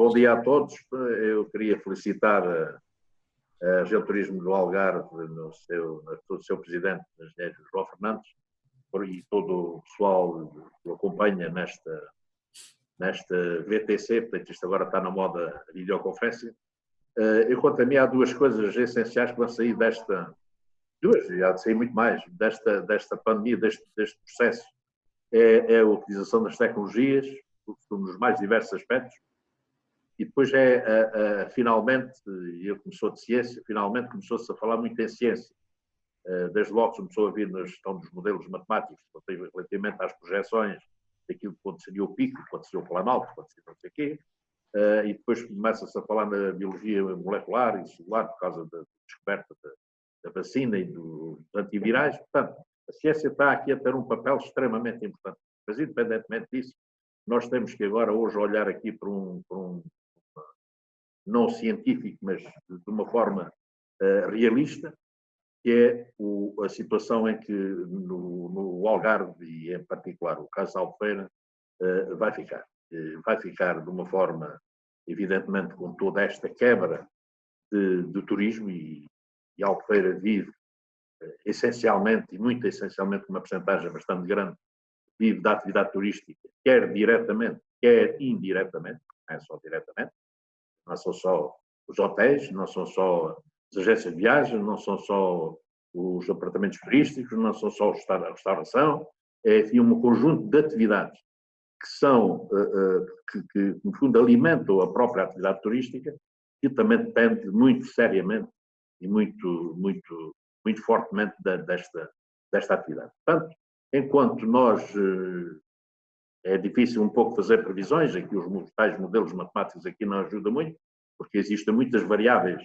Bom dia a todos. Eu queria felicitar a Geoturismo do Algarve, no seu presidente, o engenheiro João Fernandes, e todo o pessoal que o acompanha nesta VTC, portanto isto agora está na moda videoconferência. Eu, quanto a mim, há duas coisas essenciais que vão sair e há de sair muito mais, desta pandemia, deste processo. É a utilização das tecnologias, nos mais diversos aspectos, e depois finalmente, eu como sou de ciência, finalmente começou-se a falar muito em ciência. Desde logo começou a vir na gestão dos modelos matemáticos, relativamente às projeções, daquilo que seria o pico, quando seria o planalto, quando seria não sei o quê, e depois começa-se a falar na biologia molecular e celular, por causa da descoberta da vacina e dos antivirais. Portanto, a ciência está aqui a ter um papel extremamente importante. Mas, independentemente disso, nós temos que agora, hoje, olhar aqui para um não científico, mas de uma forma realista, que é a situação em que no Algarve, e em particular o caso de Albufeira, vai ficar. Vai ficar de uma forma, evidentemente, com toda esta quebra de turismo, e Albufeira vive essencialmente, e muito essencialmente, uma percentagem bastante grande, vive da atividade turística, quer diretamente, quer indiretamente, não é só diretamente, não são só os hotéis, não são só as agências de viagem, não são só os apartamentos turísticos, não são só a restauração, é enfim, um conjunto de atividades que são, que no fundo alimentam a própria atividade turística, que também depende muito seriamente e muito fortemente desta atividade. Portanto, enquanto nós, é difícil um pouco fazer previsões, aqui os tais modelos matemáticos aqui não ajudam muito, porque existem muitas variáveis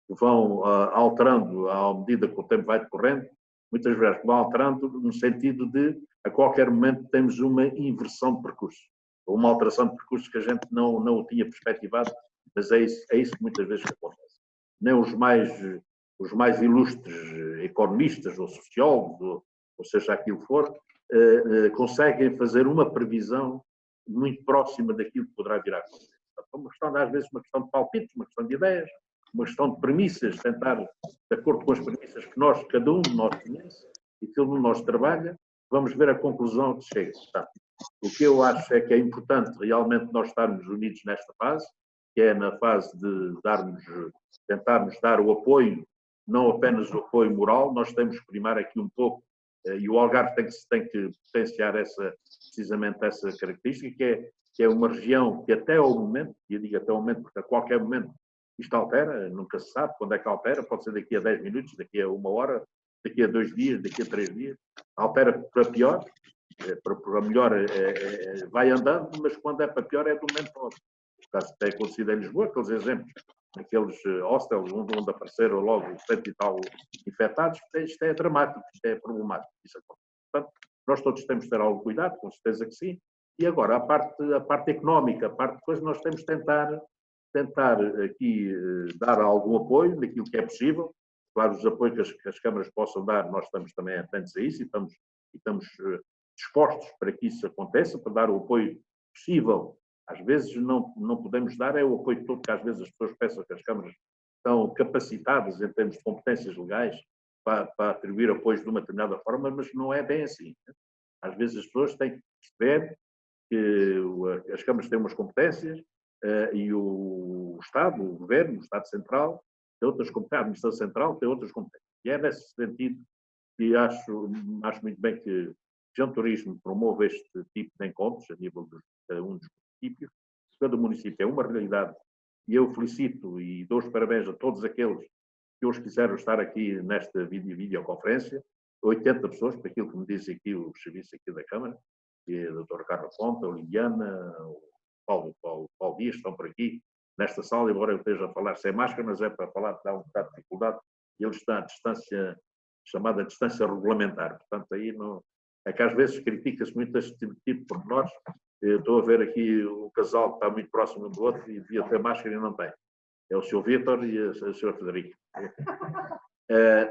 que vão alterando à medida que o tempo vai decorrendo, muitas vezes vão alterando no sentido de, a qualquer momento, temos uma inversão de percurso, ou uma alteração de percurso que a gente não o tinha perspectivado, mas é isso que muitas vezes acontece. Nem os mais ilustres economistas ou sociólogos, ou seja aquilo que for, conseguem fazer uma previsão muito próxima daquilo que poderá vir a acontecer. Portanto, uma questão, às vezes, uma questão de palpites, uma questão de ideias, uma questão de premissas, tentar, de acordo com as premissas que cada um de nós conhece e que ele nós trabalha, vamos ver a conclusão que chega. Portanto, o que eu acho é que é importante realmente nós estarmos unidos nesta fase, que é na fase de tentarmos dar o apoio, não apenas o apoio moral, nós temos que primar aqui um pouco, e o Algarve tem que potenciar precisamente essa característica, que é uma região que até ao momento, e eu digo até ao momento porque a qualquer momento isto altera, nunca se sabe quando é que altera, pode ser daqui a 10 minutos, daqui a 1 hora, daqui a 2 dias, daqui a 3 dias, altera para pior, para melhor vai andando, mas quando é para pior é do momento para outro. O caso que tem acontecido em Lisboa, aqueles exemplos, aqueles hostels onde apareceram logo 70 e tal infectados, isto é dramático, isto é problemático. Isso acontece. Portanto, nós todos temos de ter algum cuidado, com certeza que sim. E agora, a parte económica, a parte de coisa, nós temos de tentar aqui dar algum apoio naquilo que é possível. Claro, os apoios que as câmaras possam dar, nós estamos também atentos a isso e estamos dispostos para que isso aconteça, para dar o apoio possível. Às vezes não podemos dar o apoio todo, que às vezes as pessoas pensam que as câmaras estão capacitadas em termos de competências legais para atribuir apoios de uma determinada forma, mas não é bem assim. Né? Às vezes as pessoas têm que perceber que as câmaras têm umas competências e o Estado, o Governo, o Estado Central, tem outras competências, a Administração Central tem outras competências. E é nesse sentido que acho muito bem que o Geoturismo promove este tipo de encontros a nível de cada um dos municípios. Cada município é uma realidade e eu felicito e dou os parabéns a todos aqueles que hoje quiseram estar aqui nesta videoconferência. 80 pessoas, por aquilo que me diz aqui o serviço aqui da Câmara, que é o Dr. Carlos Ponta, a Liliana, o Paulo Dias, estão por aqui nesta sala, embora eu esteja a falar sem máscara, mas é para falar que dá um bocado de dificuldade, e eles estão à distância, chamada distância regulamentar. Portanto, aí não, é que às vezes critica-se muito este tipo de pormenores. Eu estou a ver aqui o casal que está muito próximo um do outro e devia ter máscara e não tem. É o Sr. Vítor e o Sr. Federico.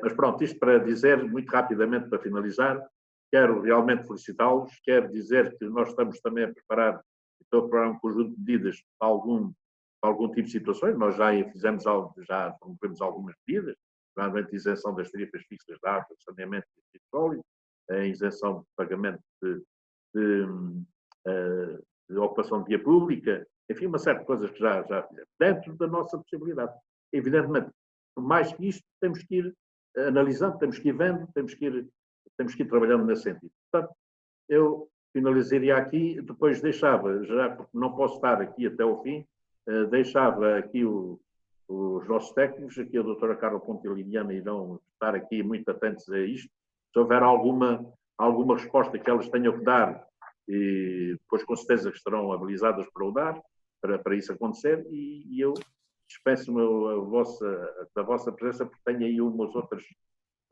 Mas pronto, isto para dizer, muito rapidamente, para finalizar, quero realmente felicitá-los, quero dizer que nós estamos também a preparar um conjunto de medidas, algum tipo de situações. Nós já fizemos já promovemos algumas medidas, realmente a isenção das tarifas fixas de água, saneamento e petróleo, a isenção de pagamento de, de ocupação de via pública, enfim, uma série de coisas que já fizemos, dentro da nossa possibilidade. Evidentemente, por mais que isto, temos que ir analisando, temos que ir vendo, temos que ir trabalhando nesse sentido. Portanto, eu finalizaria aqui, depois deixava, já porque não posso estar aqui até o fim, deixava aqui os nossos técnicos, aqui a doutora Carla Ponte e Liliana irão estar aqui muito atentos a isto. Se houver alguma resposta que elas tenham que dar, e depois com certeza que estarão habilitadas para o dar, para isso acontecer, e eu despeço-me da vossa presença, porque tenho aí os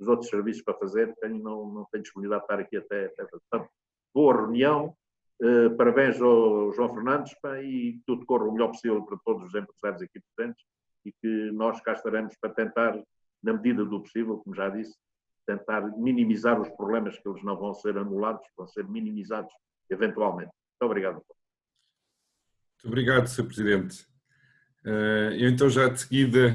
outros serviços para fazer, não tenho disponibilidade de estar aqui até portanto, boa reunião, parabéns ao João Fernandes, e que tudo corra o melhor possível para todos os empresários aqui presentes, e que nós cá estaremos para tentar, na medida do possível, como já disse, tentar minimizar os problemas, que eles não vão ser anulados, vão ser minimizados eventualmente. Muito obrigado. Muito obrigado, Sr. Presidente. Eu então já de seguida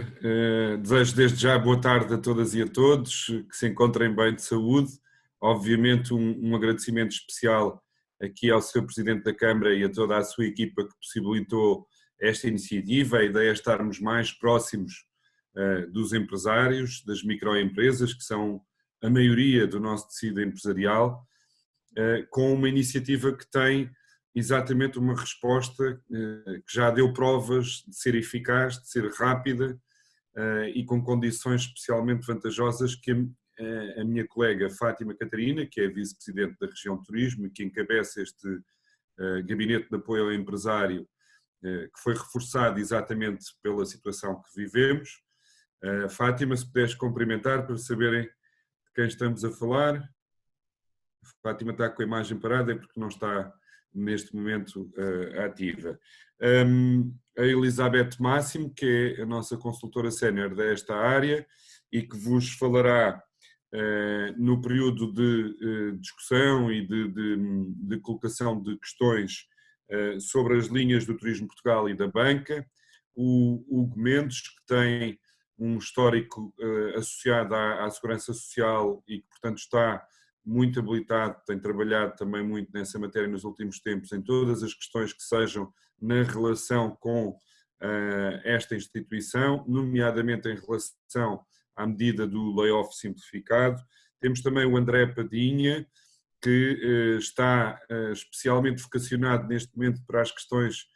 desejo desde já boa tarde a todas e a todos, que se encontrem bem de saúde. Obviamente um agradecimento especial aqui ao Sr. Presidente da Câmara e a toda a sua equipa que possibilitou esta iniciativa. A ideia é estarmos mais próximos dos empresários, das microempresas, que são a maioria do nosso tecido empresarial, com uma iniciativa que tem exatamente uma resposta que já deu provas de ser eficaz, de ser rápida e com condições especialmente vantajosas que a minha colega Fátima Catarina, que é vice-presidente da região de turismo e que encabeça este gabinete de apoio ao empresário, que foi reforçado exatamente pela situação que vivemos. Fátima, se puderes cumprimentar para saberem de quem estamos a falar. A Fátima está com a imagem parada, é porque não está neste momento ativa. A Elizabeth Máximo, que é a nossa consultora sénior desta área e que vos falará no período de discussão e de colocação de questões sobre as linhas do Turismo Portugal e da banca. O Hugo Mendes, que tem um histórico associado à Segurança Social e que, portanto, está muito habilitado, tem trabalhado também muito nessa matéria nos últimos tempos, em todas as questões que sejam na relação com esta instituição, nomeadamente em relação à medida do layoff simplificado. Temos também o André Padinha, que está especialmente vocacionado neste momento para as questões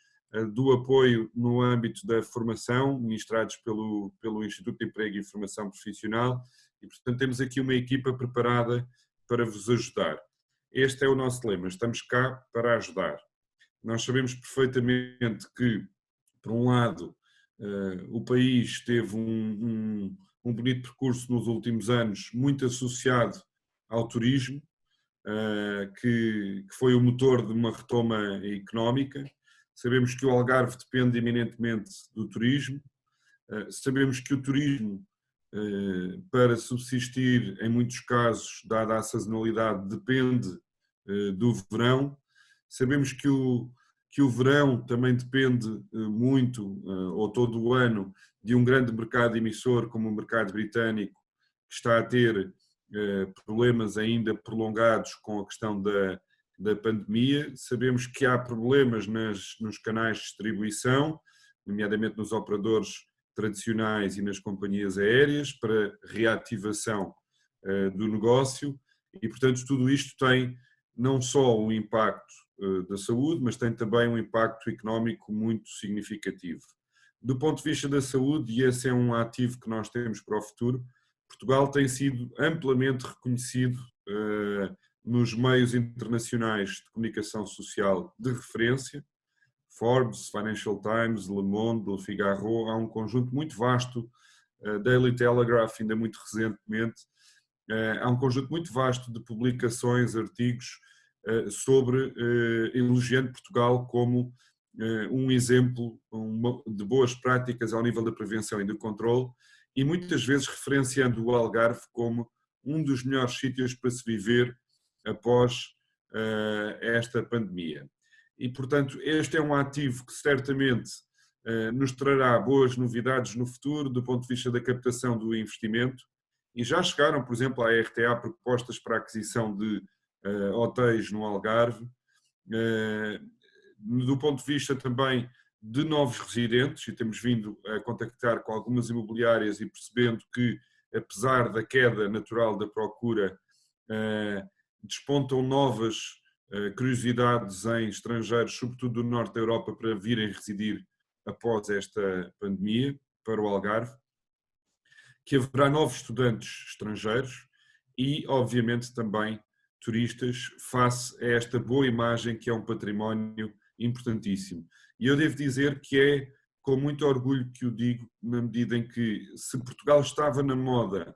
do apoio no âmbito da formação, ministrados pelo Instituto de Emprego e Formação Profissional, e portanto temos aqui uma equipa preparada para vos ajudar. Este é o nosso lema, estamos cá para ajudar. Nós sabemos perfeitamente que, por um lado, o país teve um bonito percurso nos últimos anos, muito associado ao turismo, que foi o motor de uma retoma económica. Sabemos que o Algarve depende eminentemente do turismo, sabemos que o turismo, para subsistir, em muitos casos, dada a sazonalidade, depende do verão. Sabemos que o verão também depende muito, ou todo o ano, de um grande mercado emissor como o mercado britânico, que está a ter problemas ainda prolongados com a questão da pandemia. Sabemos que há problemas nos canais de distribuição, nomeadamente nos operadores tradicionais e nas companhias aéreas, para reativação do negócio, e portanto tudo isto tem não só um impacto da saúde, mas tem também um impacto económico muito significativo. Do ponto de vista da saúde, e esse é um ativo que nós temos para o futuro, Portugal tem sido amplamente reconhecido nos meios internacionais de comunicação social de referência, Forbes, Financial Times, Le Monde, Le Figaro, há um conjunto muito vasto, Daily Telegraph ainda muito recentemente, há um conjunto muito vasto de publicações, artigos sobre elogiando Portugal como um exemplo de boas práticas ao nível da prevenção e do controle, e muitas vezes referenciando o Algarve como um dos melhores sítios para se viver após esta pandemia. E, portanto, este é um ativo que certamente nos trará boas novidades no futuro do ponto de vista da captação do investimento e já chegaram, por exemplo, à RTA propostas para a aquisição de hotéis no Algarve, do ponto de vista também de novos residentes, e temos vindo a contactar com algumas imobiliárias e percebendo que, apesar da queda natural da procura, despontam novas curiosidades em estrangeiros, sobretudo do norte da Europa, para virem residir após esta pandemia para o Algarve, que haverá novos estudantes estrangeiros e, obviamente, também turistas, face a esta boa imagem que é um património importantíssimo. E eu devo dizer que é com muito orgulho que o digo, na medida em que, se Portugal estava na moda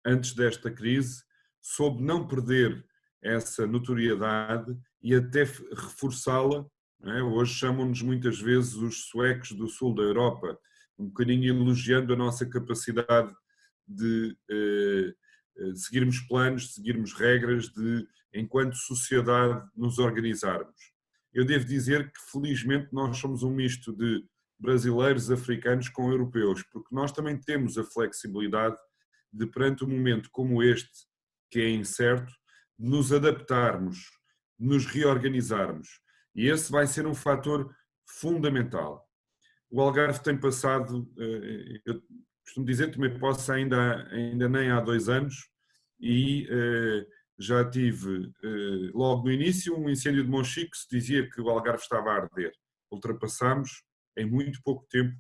antes desta crise, soube não perder essa notoriedade e até reforçá-la. Hoje chamam-nos muitas vezes os suecos do sul da Europa, um bocadinho elogiando a nossa capacidade de seguirmos planos, de seguirmos regras, de, enquanto sociedade, nos organizarmos. Eu devo dizer que, felizmente, nós somos um misto de brasileiros, africanos com europeus, porque nós também temos a flexibilidade de, perante um momento como este, que é incerto, de nos adaptarmos, de nos reorganizarmos. E esse vai ser um fator fundamental. O Algarve tem passado, eu costumo dizer, tomei posse ainda nem há 2 anos e já tive, logo no início, um incêndio de Monchique, se dizia que o Algarve estava a arder. Ultrapassámos em muito pouco tempo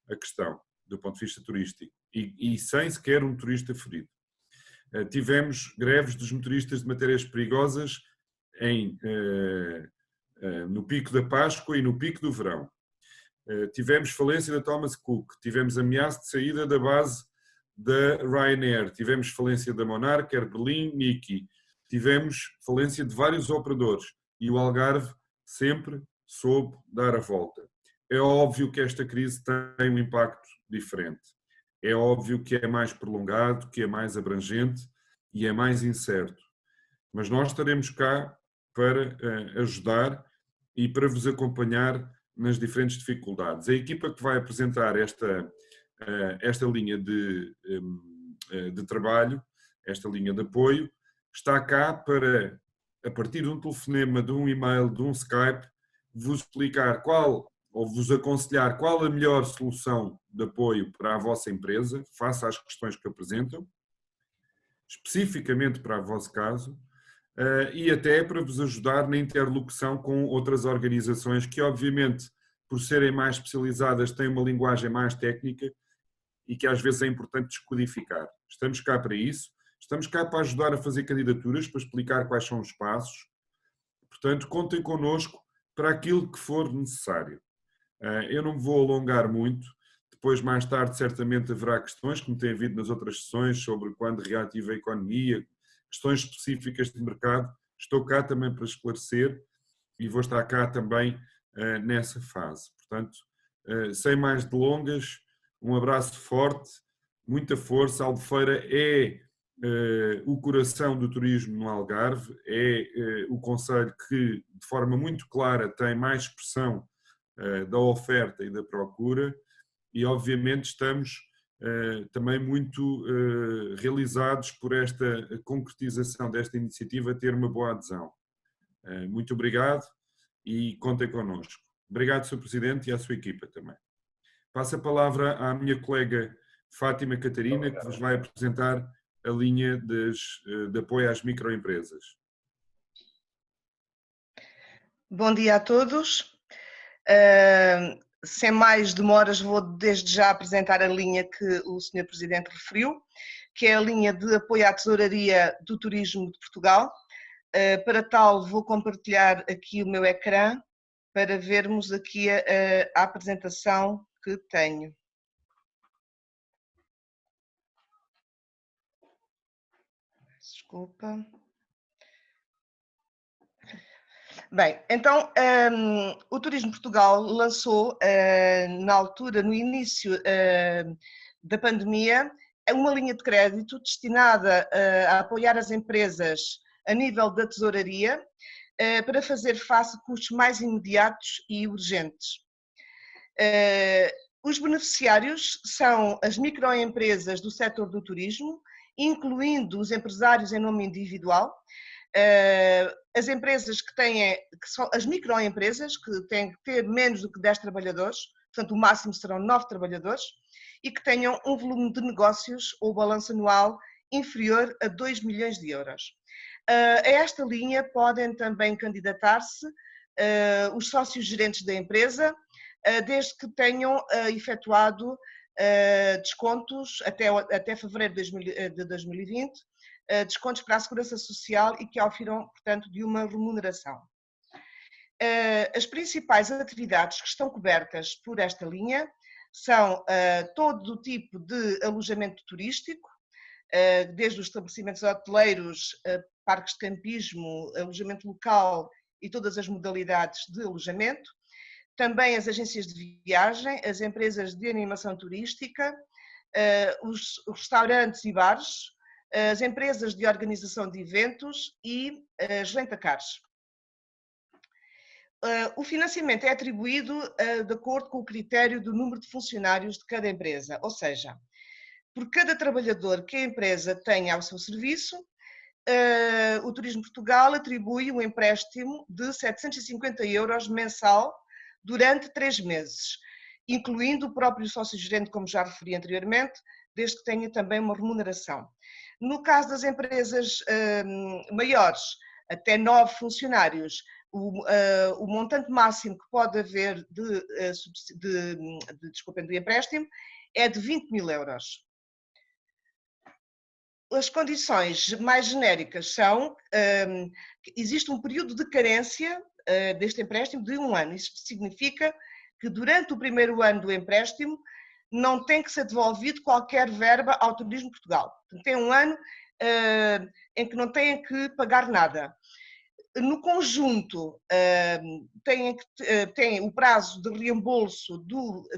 a questão, do ponto de vista turístico, e sem sequer um turista ferido. Tivemos greves dos motoristas de matérias perigosas no pico da Páscoa e no pico do verão. Tivemos falência da Thomas Cook, tivemos ameaça de saída da base da Ryanair, tivemos falência da Monarch, Air Berlin, Niki, tivemos falência de vários operadores e o Algarve sempre soube dar a volta. É óbvio que esta crise tem um impacto diferente. É óbvio que é mais prolongado, que é mais abrangente e é mais incerto. Mas nós estaremos cá para ajudar e para vos acompanhar nas diferentes dificuldades. A equipa que vai apresentar esta linha de trabalho, esta linha de apoio, está cá para, a partir de um telefonema, de um e-mail, de um Skype, vos explicar ou vos aconselhar qual a melhor solução de apoio para a vossa empresa, face às questões que apresentam, especificamente para o vosso caso, e até para vos ajudar na interlocução com outras organizações que, obviamente, por serem mais especializadas, têm uma linguagem mais técnica e que às vezes é importante descodificar. Estamos cá para isso, estamos cá para ajudar a fazer candidaturas, para explicar quais são os passos. Portanto, contem connosco para aquilo que for necessário. Eu não me vou alongar muito, depois mais tarde certamente haverá questões, como tem havido nas outras sessões, sobre quando reativa a economia, questões específicas de mercado. Estou cá também para esclarecer e vou estar cá também nessa fase. Portanto, sem mais delongas, um abraço forte, muita força. A Albufeira é o coração do turismo no Algarve, é o concelho que, de forma muito clara, tem mais expressão da oferta e da procura e, obviamente, estamos também muito realizados por esta concretização desta iniciativa ter uma boa adesão. Muito obrigado e contem connosco. Obrigado, Sr. Presidente, e à sua equipa também. Passo a palavra à minha colega Fátima Catarina, que vos vai apresentar a linha de apoio às microempresas. Bom dia a todos. Sem mais demoras, vou desde já apresentar a linha que o Sr. Presidente referiu, que é a linha de apoio à Tesouraria do Turismo de Portugal. Para tal, vou compartilhar aqui o meu ecrã para vermos aqui a apresentação que tenho. Desculpa. Bem, então, o Turismo Portugal lançou, na altura, no início da pandemia, uma linha de crédito destinada a apoiar as empresas a nível da tesouraria para fazer face a custos mais imediatos e urgentes. Os beneficiários são as microempresas do setor do turismo, incluindo os empresários em nome individual, as empresas as microempresas que têm que ter menos do que 10 trabalhadores, portanto o máximo serão 9 trabalhadores, e que tenham um volume de negócios ou balanço anual inferior a 2 milhões de euros. A esta linha podem também candidatar-se os sócios gerentes da empresa, desde que tenham efetuado descontos até fevereiro de 2020, descontos para a Segurança Social e que ofiram, portanto, de uma remuneração. As principais atividades que estão cobertas por esta linha são todo o tipo de alojamento turístico, desde os estabelecimentos hoteleiros, parques de campismo, alojamento local e todas as modalidades de alojamento, também as agências de viagem, as empresas de animação turística, os restaurantes e bares, as empresas de organização de eventos e as rentacares. O financiamento é atribuído de acordo com o critério do número de funcionários de cada empresa, ou seja, por cada trabalhador que a empresa tenha ao seu serviço, o Turismo Portugal atribui um empréstimo de 750 euros mensal durante 3 meses, incluindo o próprio sócio-gerente, como já referi anteriormente, desde que tenha também uma remuneração. No caso das empresas maiores, até 9 funcionários, o montante máximo que pode haver de empréstimo é de 20 mil euros. As condições mais genéricas são que existe um período de carência deste empréstimo de 1 ano. Isso significa que durante o primeiro ano do empréstimo não tem que ser devolvido qualquer verba ao Turismo Portugal. Tem 1 ano em que não têm que pagar nada. No conjunto, tem o prazo de reembolso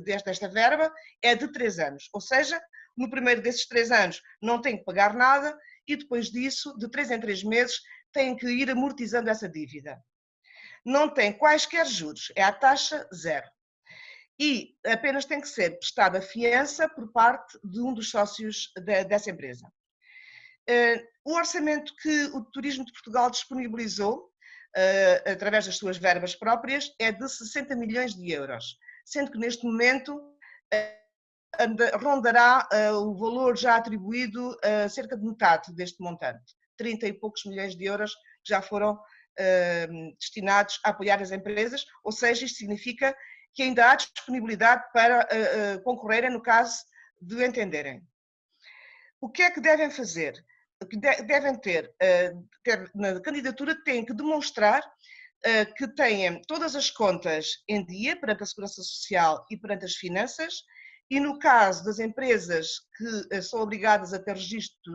desta verba é de 3 anos, ou seja, no primeiro desses 3 anos não tem que pagar nada e depois disso, de 3 em 3 meses, tem que ir amortizando essa dívida. Não tem quaisquer juros, é a taxa zero. E apenas tem que ser prestada fiança por parte de um dos sócios dessa empresa. O orçamento que o Turismo de Portugal disponibilizou, através das suas verbas próprias, é de 60 milhões de euros, sendo que neste momento rondará o valor já atribuído a cerca de metade deste montante, 30 e poucos milhões de euros que já foram destinados a apoiar as empresas, ou seja, isto significa que ainda há disponibilidade para concorrerem no caso de entenderem. O que é que devem fazer? O que devem ter na candidatura têm que demonstrar que têm todas as contas em dia perante a Segurança Social e perante as finanças e no caso das empresas que são obrigadas a ter registro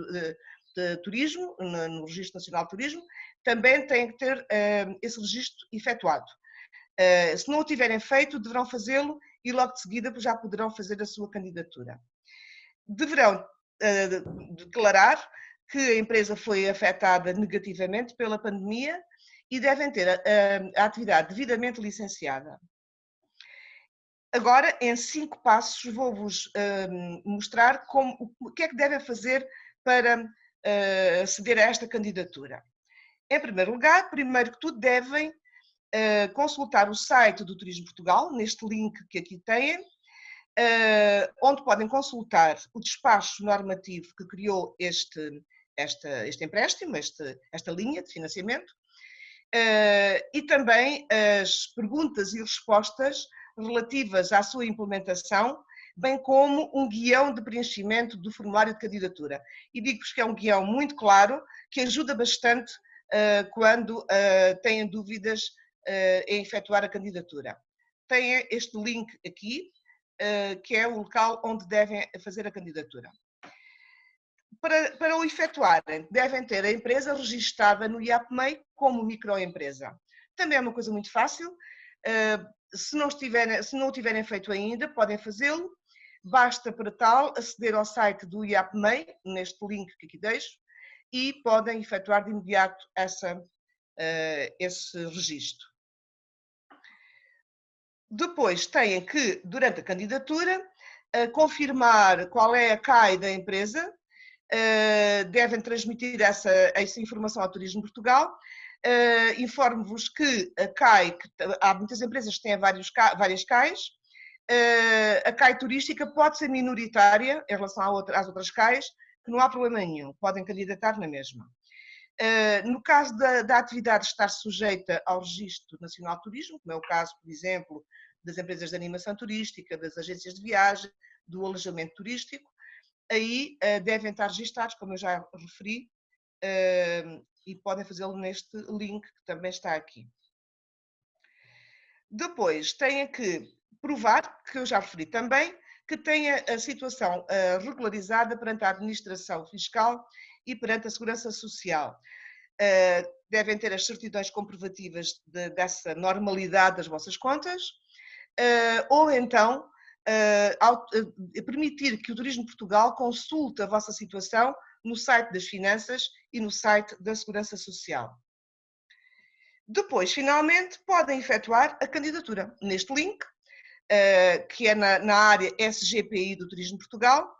de turismo, no Registro Nacional de Turismo, também têm que ter esse registro efetuado. Se não o tiverem feito, deverão fazê-lo e logo de seguida já poderão fazer a sua candidatura. Deverão declarar que a empresa foi afetada negativamente pela pandemia e devem ter a atividade devidamente licenciada. Agora, em 5 passos, vou-vos mostrar o que é que devem fazer para aceder a esta candidatura. Em primeiro lugar, primeiro que tudo, devem consultar o site do Turismo Portugal, neste link que aqui têm, onde podem consultar o despacho normativo que criou este empréstimo, esta linha de financiamento, e também as perguntas e respostas relativas à sua implementação, bem como um guião de preenchimento do formulário de candidatura. E digo-vos que é um guião muito claro, que ajuda bastante quando têm dúvidas em efetuar a candidatura. Tem este link aqui, que é o local onde devem fazer a candidatura. Para o efetuarem, devem ter a empresa registada no IAPMEI como microempresa. Também é uma coisa muito fácil. Se não o tiverem feito ainda, podem fazê-lo. Basta, para tal, aceder ao site do IAPMEI, neste link que aqui deixo, e podem efetuar de imediato esse registro. Depois têm que, durante a candidatura, confirmar qual é a CAI da empresa, devem transmitir essa informação ao Turismo Portugal. Informo-vos que a CAI, há muitas empresas que têm várias CAIs, a CAI turística pode ser minoritária em relação às outras CAIs, que não há problema nenhum, podem candidatar na mesma. No caso da atividade estar sujeita ao Registro Nacional de Turismo, como é o caso, por exemplo, das empresas de animação turística, das agências de viagem, do alojamento turístico, aí devem estar registados, como eu já referi, e podem fazê-lo neste link que também está aqui. Depois, têm que provar, que eu já referi também, que tenha a situação regularizada perante a administração fiscal e perante a segurança social. Devem ter as certidões comprovativas dessa normalidade das vossas contas, ou então permitir que o Turismo Portugal consulte a vossa situação no site das Finanças e no site da Segurança Social. Depois, finalmente, podem efetuar a candidatura neste link, que é na área SGPI do Turismo Portugal,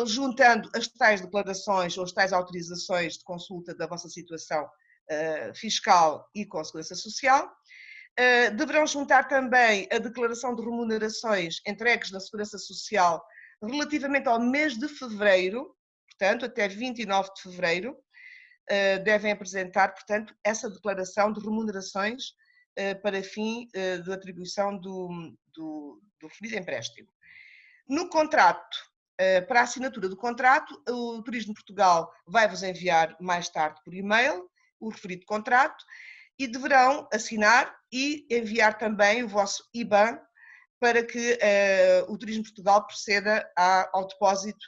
juntando as tais declarações ou as tais autorizações de consulta da vossa situação fiscal e com a Segurança Social. Deverão juntar também a declaração de remunerações entregues na Segurança Social relativamente ao mês de fevereiro, portanto, até 29 de fevereiro, devem apresentar, portanto, essa declaração de remunerações para fim de atribuição do referido empréstimo. No contrato, para a assinatura do contrato, o Turismo Portugal vai-vos enviar mais tarde por e-mail o referido contrato e deverão assinar e enviar também o vosso IBAN para que o Turismo Portugal proceda ao depósito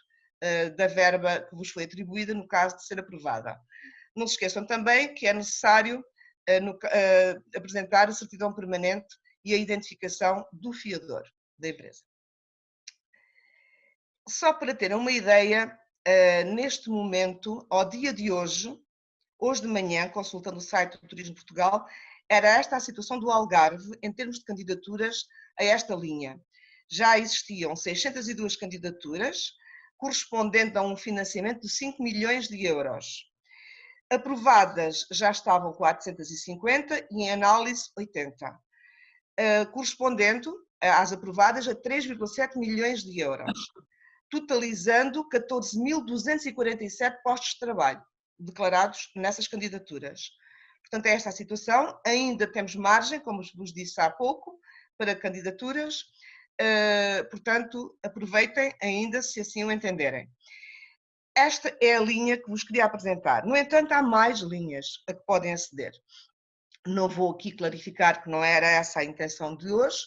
da verba que vos foi atribuída no caso de ser aprovada. Não se esqueçam também que é necessário apresentar a certidão permanente e a identificação do fiador da empresa. Só para terem uma ideia, neste momento, ao dia de hoje de manhã, consultando o site do Turismo Portugal, era esta a situação do Algarve em termos de candidaturas a esta linha. Já existiam 602 candidaturas, correspondendo a um financiamento de 5 milhões de euros. Aprovadas já estavam 450 e em análise 80, correspondendo às aprovadas a 3,7 milhões de euros, totalizando 14.247 postos de trabalho declarados nessas candidaturas. Portanto, é esta a situação. Ainda temos margem, como vos disse há pouco, para candidaturas. Portanto, aproveitem ainda se assim o entenderem. Esta é a linha que vos queria apresentar. No entanto, há mais linhas a que podem aceder. Não vou aqui clarificar que não era essa a intenção de hoje,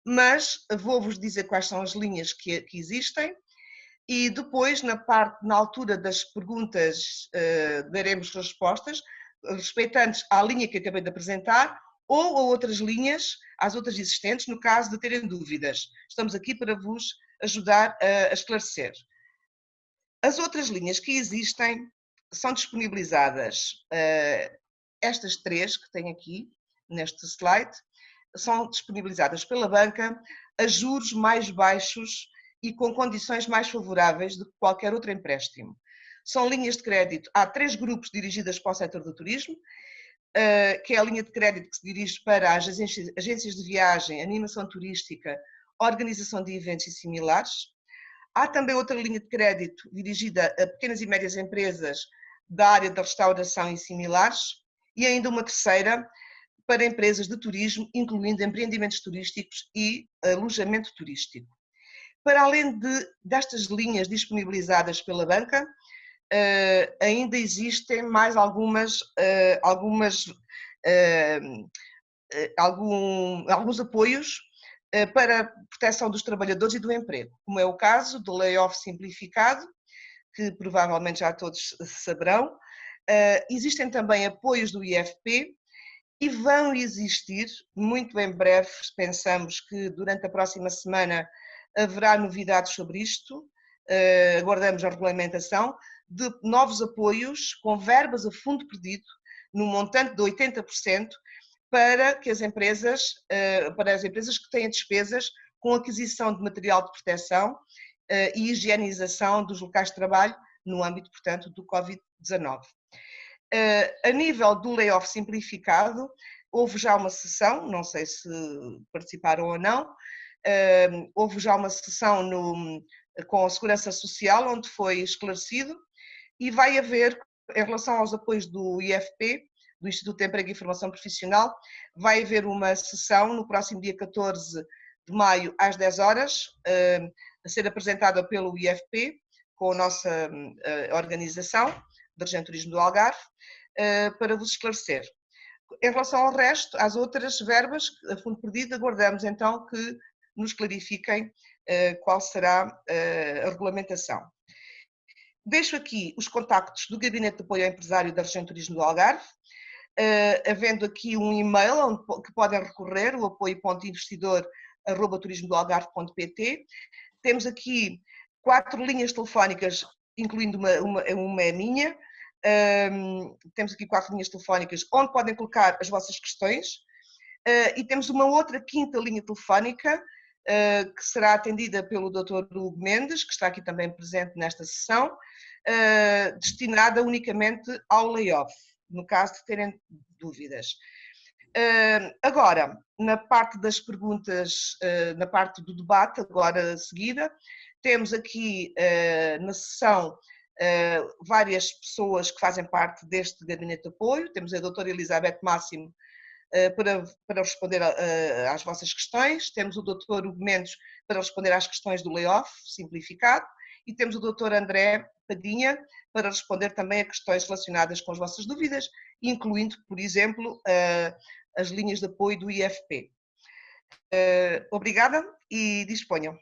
mas vou-vos dizer quais são as linhas que existem. E depois, na altura das perguntas, daremos respostas respeitantes à linha que acabei de apresentar ou a outras linhas, às outras existentes, no caso de terem dúvidas. Estamos aqui para vos ajudar a esclarecer. As outras linhas que existem são disponibilizadas, estas três que tem aqui neste slide, são disponibilizadas pela banca a juros mais baixos e com condições mais favoráveis do que qualquer outro empréstimo. São linhas de crédito, há 3 grupos dirigidas para o setor do turismo, que é a linha de crédito que se dirige para as agências de viagem, animação turística, organização de eventos e similares. Há também outra linha de crédito dirigida a pequenas e médias empresas da área da restauração e similares, e ainda uma terceira para empresas de turismo, incluindo empreendimentos turísticos e alojamento turístico. Para além destas linhas disponibilizadas pela banca, ainda existem mais alguns apoios para a proteção dos trabalhadores e do emprego, como é o caso do layoff simplificado, que provavelmente já todos saberão. Existem também apoios do IFP e vão existir, muito em breve, pensamos que durante a próxima semana haverá novidades sobre isto, aguardamos a regulamentação, de novos apoios com verbas a fundo perdido, no montante de 80%, para as empresas que têm despesas com aquisição de material de proteção e higienização dos locais de trabalho no âmbito, portanto, do Covid-19. A nível do layoff simplificado, houve já uma sessão, não sei se participaram ou não, houve já uma sessão com a Segurança Social, onde foi esclarecido, e vai haver, em relação aos apoios do IFP, do Instituto de Emprego e Formação Profissional, vai haver uma sessão no próximo dia 14 de maio, às 10 horas, a ser apresentada pelo IFP, com a nossa organização, da Região de Turismo do Algarve, para vos esclarecer. Em relação ao resto, às outras verbas, a fundo perdido, aguardamos então que nos clarifiquem qual será a regulamentação. Deixo aqui os contactos do Gabinete de Apoio ao Empresário da Região de Turismo do Algarve, havendo aqui um e-mail que podem recorrer, o apoio.investidor@turismodoalgarve.pt. Temos aqui 4 linhas telefónicas, incluindo uma minha. Temos aqui 4 linhas telefónicas onde podem colocar as vossas questões, e temos uma outra 5ª linha telefónica que será atendida pelo Dr. Hugo Mendes, que está aqui também presente nesta sessão, destinada unicamente ao layoff, no caso de terem dúvidas. Agora, na parte das perguntas, na parte do debate, agora seguida, temos aqui na sessão várias pessoas que fazem parte deste gabinete de apoio. Temos a doutora Elizabeth Máximo para responder às vossas questões, temos o doutor Hugo Mendes para responder às questões do layoff simplificado, e temos o doutor André Padinha para responder também a questões relacionadas com as vossas dúvidas, incluindo, por exemplo, as linhas de apoio do IFP. Obrigada e disponham.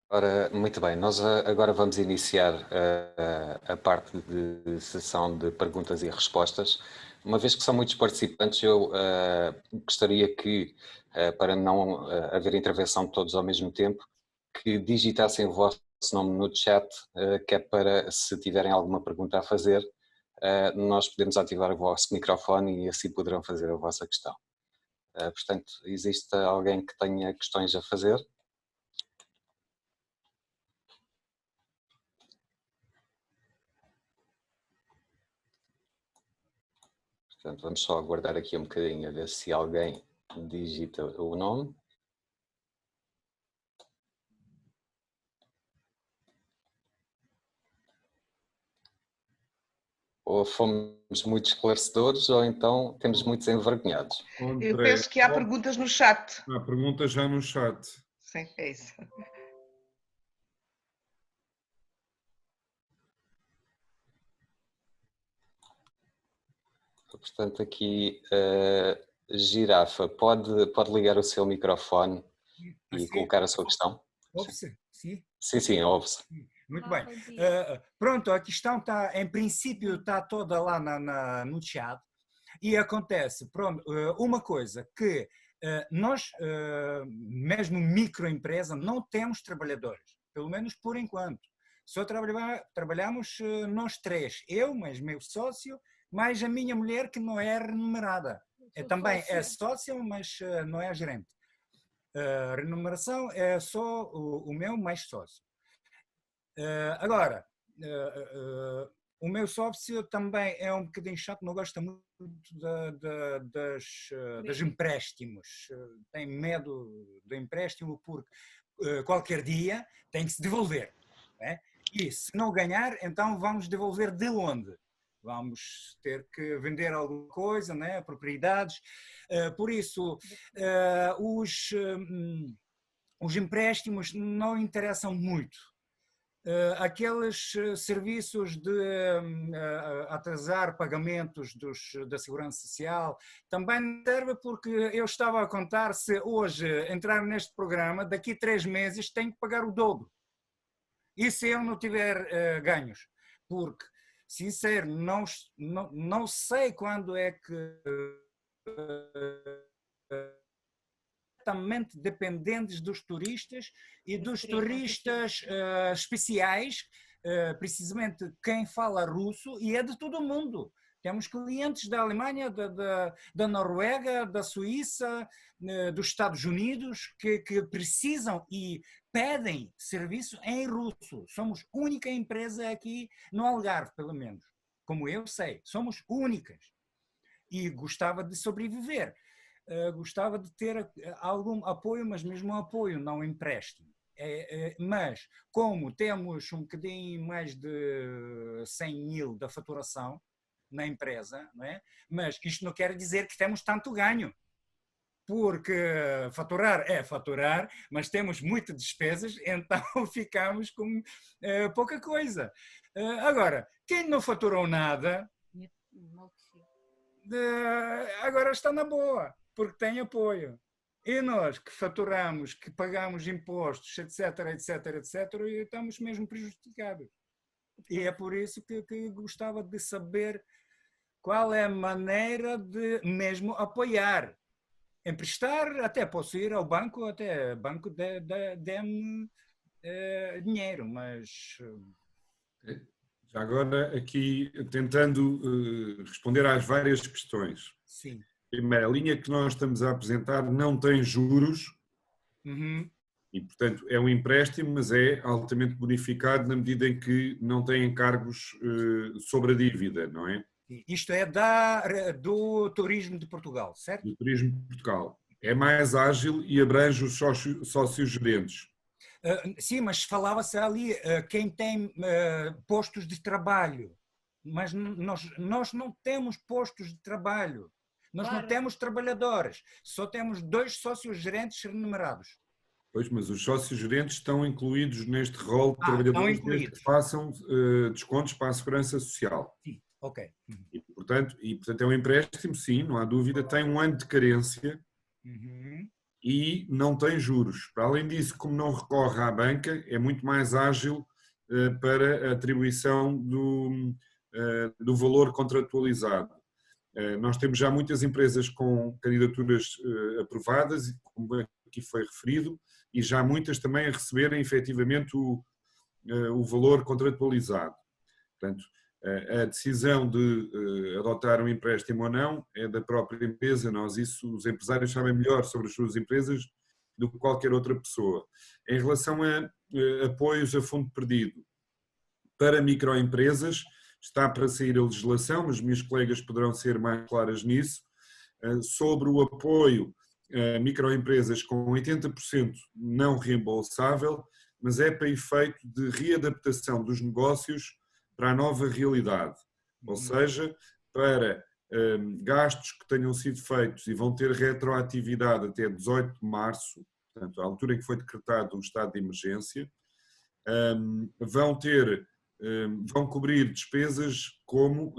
Ora, muito bem, nós agora vamos iniciar a parte de sessão de perguntas e respostas. Uma vez que são muitos participantes, eu gostaria que, para não haver intervenção de todos ao mesmo tempo, que digitassem o vosso nome no chat, que é para, se tiverem alguma pergunta a fazer, nós podemos ativar o vosso microfone e assim poderão fazer a vossa questão. Portanto, existe alguém que tenha questões a fazer? Portanto, vamos só aguardar aqui um bocadinho a ver se alguém digita o nome. Ou fomos muito esclarecedores ou então temos muitos envergonhados. Eu penso que há perguntas no chat. Há perguntas já no chat. Sim, é isso. Portanto, aqui, Girafa, pode ligar o seu microfone e colocar a sua questão? Ouve-se? Sim? Sim, ouve-se. Muito bem. Pronto, a questão está, em princípio, está toda lá no chat. E acontece, pronto, uma coisa que nós, mesmo microempresa, não temos trabalhadores, pelo menos por enquanto. Só trabalhamos nós 3, eu, mais meu sócio, mais a minha mulher, que não é remunerada. Também é sócia, mas não é gerente. A remuneração é só o meu mais sócio. Agora, o meu sócio também é um bocadinho chato, não gosta muito dos empréstimos. Tem medo do empréstimo porque qualquer dia tem que se devolver. Né? E se não ganhar, então vamos devolver de onde? Vamos ter que vender alguma coisa, né? Propriedades. Por isso, os empréstimos não interessam muito. Aqueles serviços de atrasar pagamentos da Segurança Social também serve, porque eu estava a contar, se hoje entrar neste programa, daqui a 3 meses tenho que pagar o dobro. E se eu não tiver ganhos? Porque, sincero, não sei quando é que dependentes dos turistas e dos turistas especiais precisamente quem fala russo e é de todo o mundo. Temos clientes da Alemanha, da Noruega, da Suíça, dos Estados Unidos, que precisam e pedem serviço em russo. Somos a única empresa aqui no Algarve, pelo menos. Como eu sei, somos únicas. E gostava de sobreviver. Gostava de ter algum apoio, mas mesmo apoio, não empréstimo. Mas, como temos um bocadinho mais de 100 mil da faturação na empresa, não é? Mas isto não quer dizer que temos tanto ganho, porque faturar é faturar, mas temos muitas despesas, então ficamos com pouca coisa. Agora, quem não faturou nada, agora está na boa, porque tem apoio. E nós que faturamos, que pagamos impostos, etc, etc, etc, estamos mesmo prejudicados. E é por isso que gostava de saber qual é a maneira de mesmo apoiar. Emprestar, até posso ir ao banco, até o banco dê-me dinheiro, mas... Já agora, aqui, tentando responder às várias questões. Sim. Primeiro, a linha que nós estamos a apresentar não tem juros, e, portanto, é um empréstimo, mas é altamente bonificado na medida em que não tem encargos sobre a dívida, não é? Isto é do Turismo de Portugal, certo? Do Turismo de Portugal. É mais ágil e abrange os sócios gerentes. Sim, mas falava-se ali quem tem postos de trabalho, mas nós não temos postos de trabalho, nós não temos trabalhadores, só temos 2 sócios gerentes remunerados. Pois, mas os sócios gerentes estão incluídos neste rol de trabalhadores que façam descontos para a Segurança Social. Sim, ok. E, portanto, é um empréstimo, sim, não há dúvida, tem 1 ano de carência e não tem juros. Para além disso, como não recorre à banca, é muito mais ágil para a atribuição do valor contratualizado. Nós temos já muitas empresas com candidaturas aprovadas, como aqui foi referido, e já muitas também a receberem efetivamente o valor contratualizado. Portanto, a decisão de adotar um empréstimo ou não é da própria empresa. Os empresários sabem melhor sobre as suas empresas do que qualquer outra pessoa. Em relação a apoios a fundo perdido, para microempresas, está para sair a legislação, mas meus colegas poderão ser mais claras nisso, sobre o apoio a microempresas com 80% não reembolsável, mas é para efeito de readaptação dos negócios para a nova realidade, ou seja, para gastos que tenham sido feitos e vão ter retroatividade até 18 de março, portanto, a altura em que foi decretado o estado de emergência, vão cobrir despesas como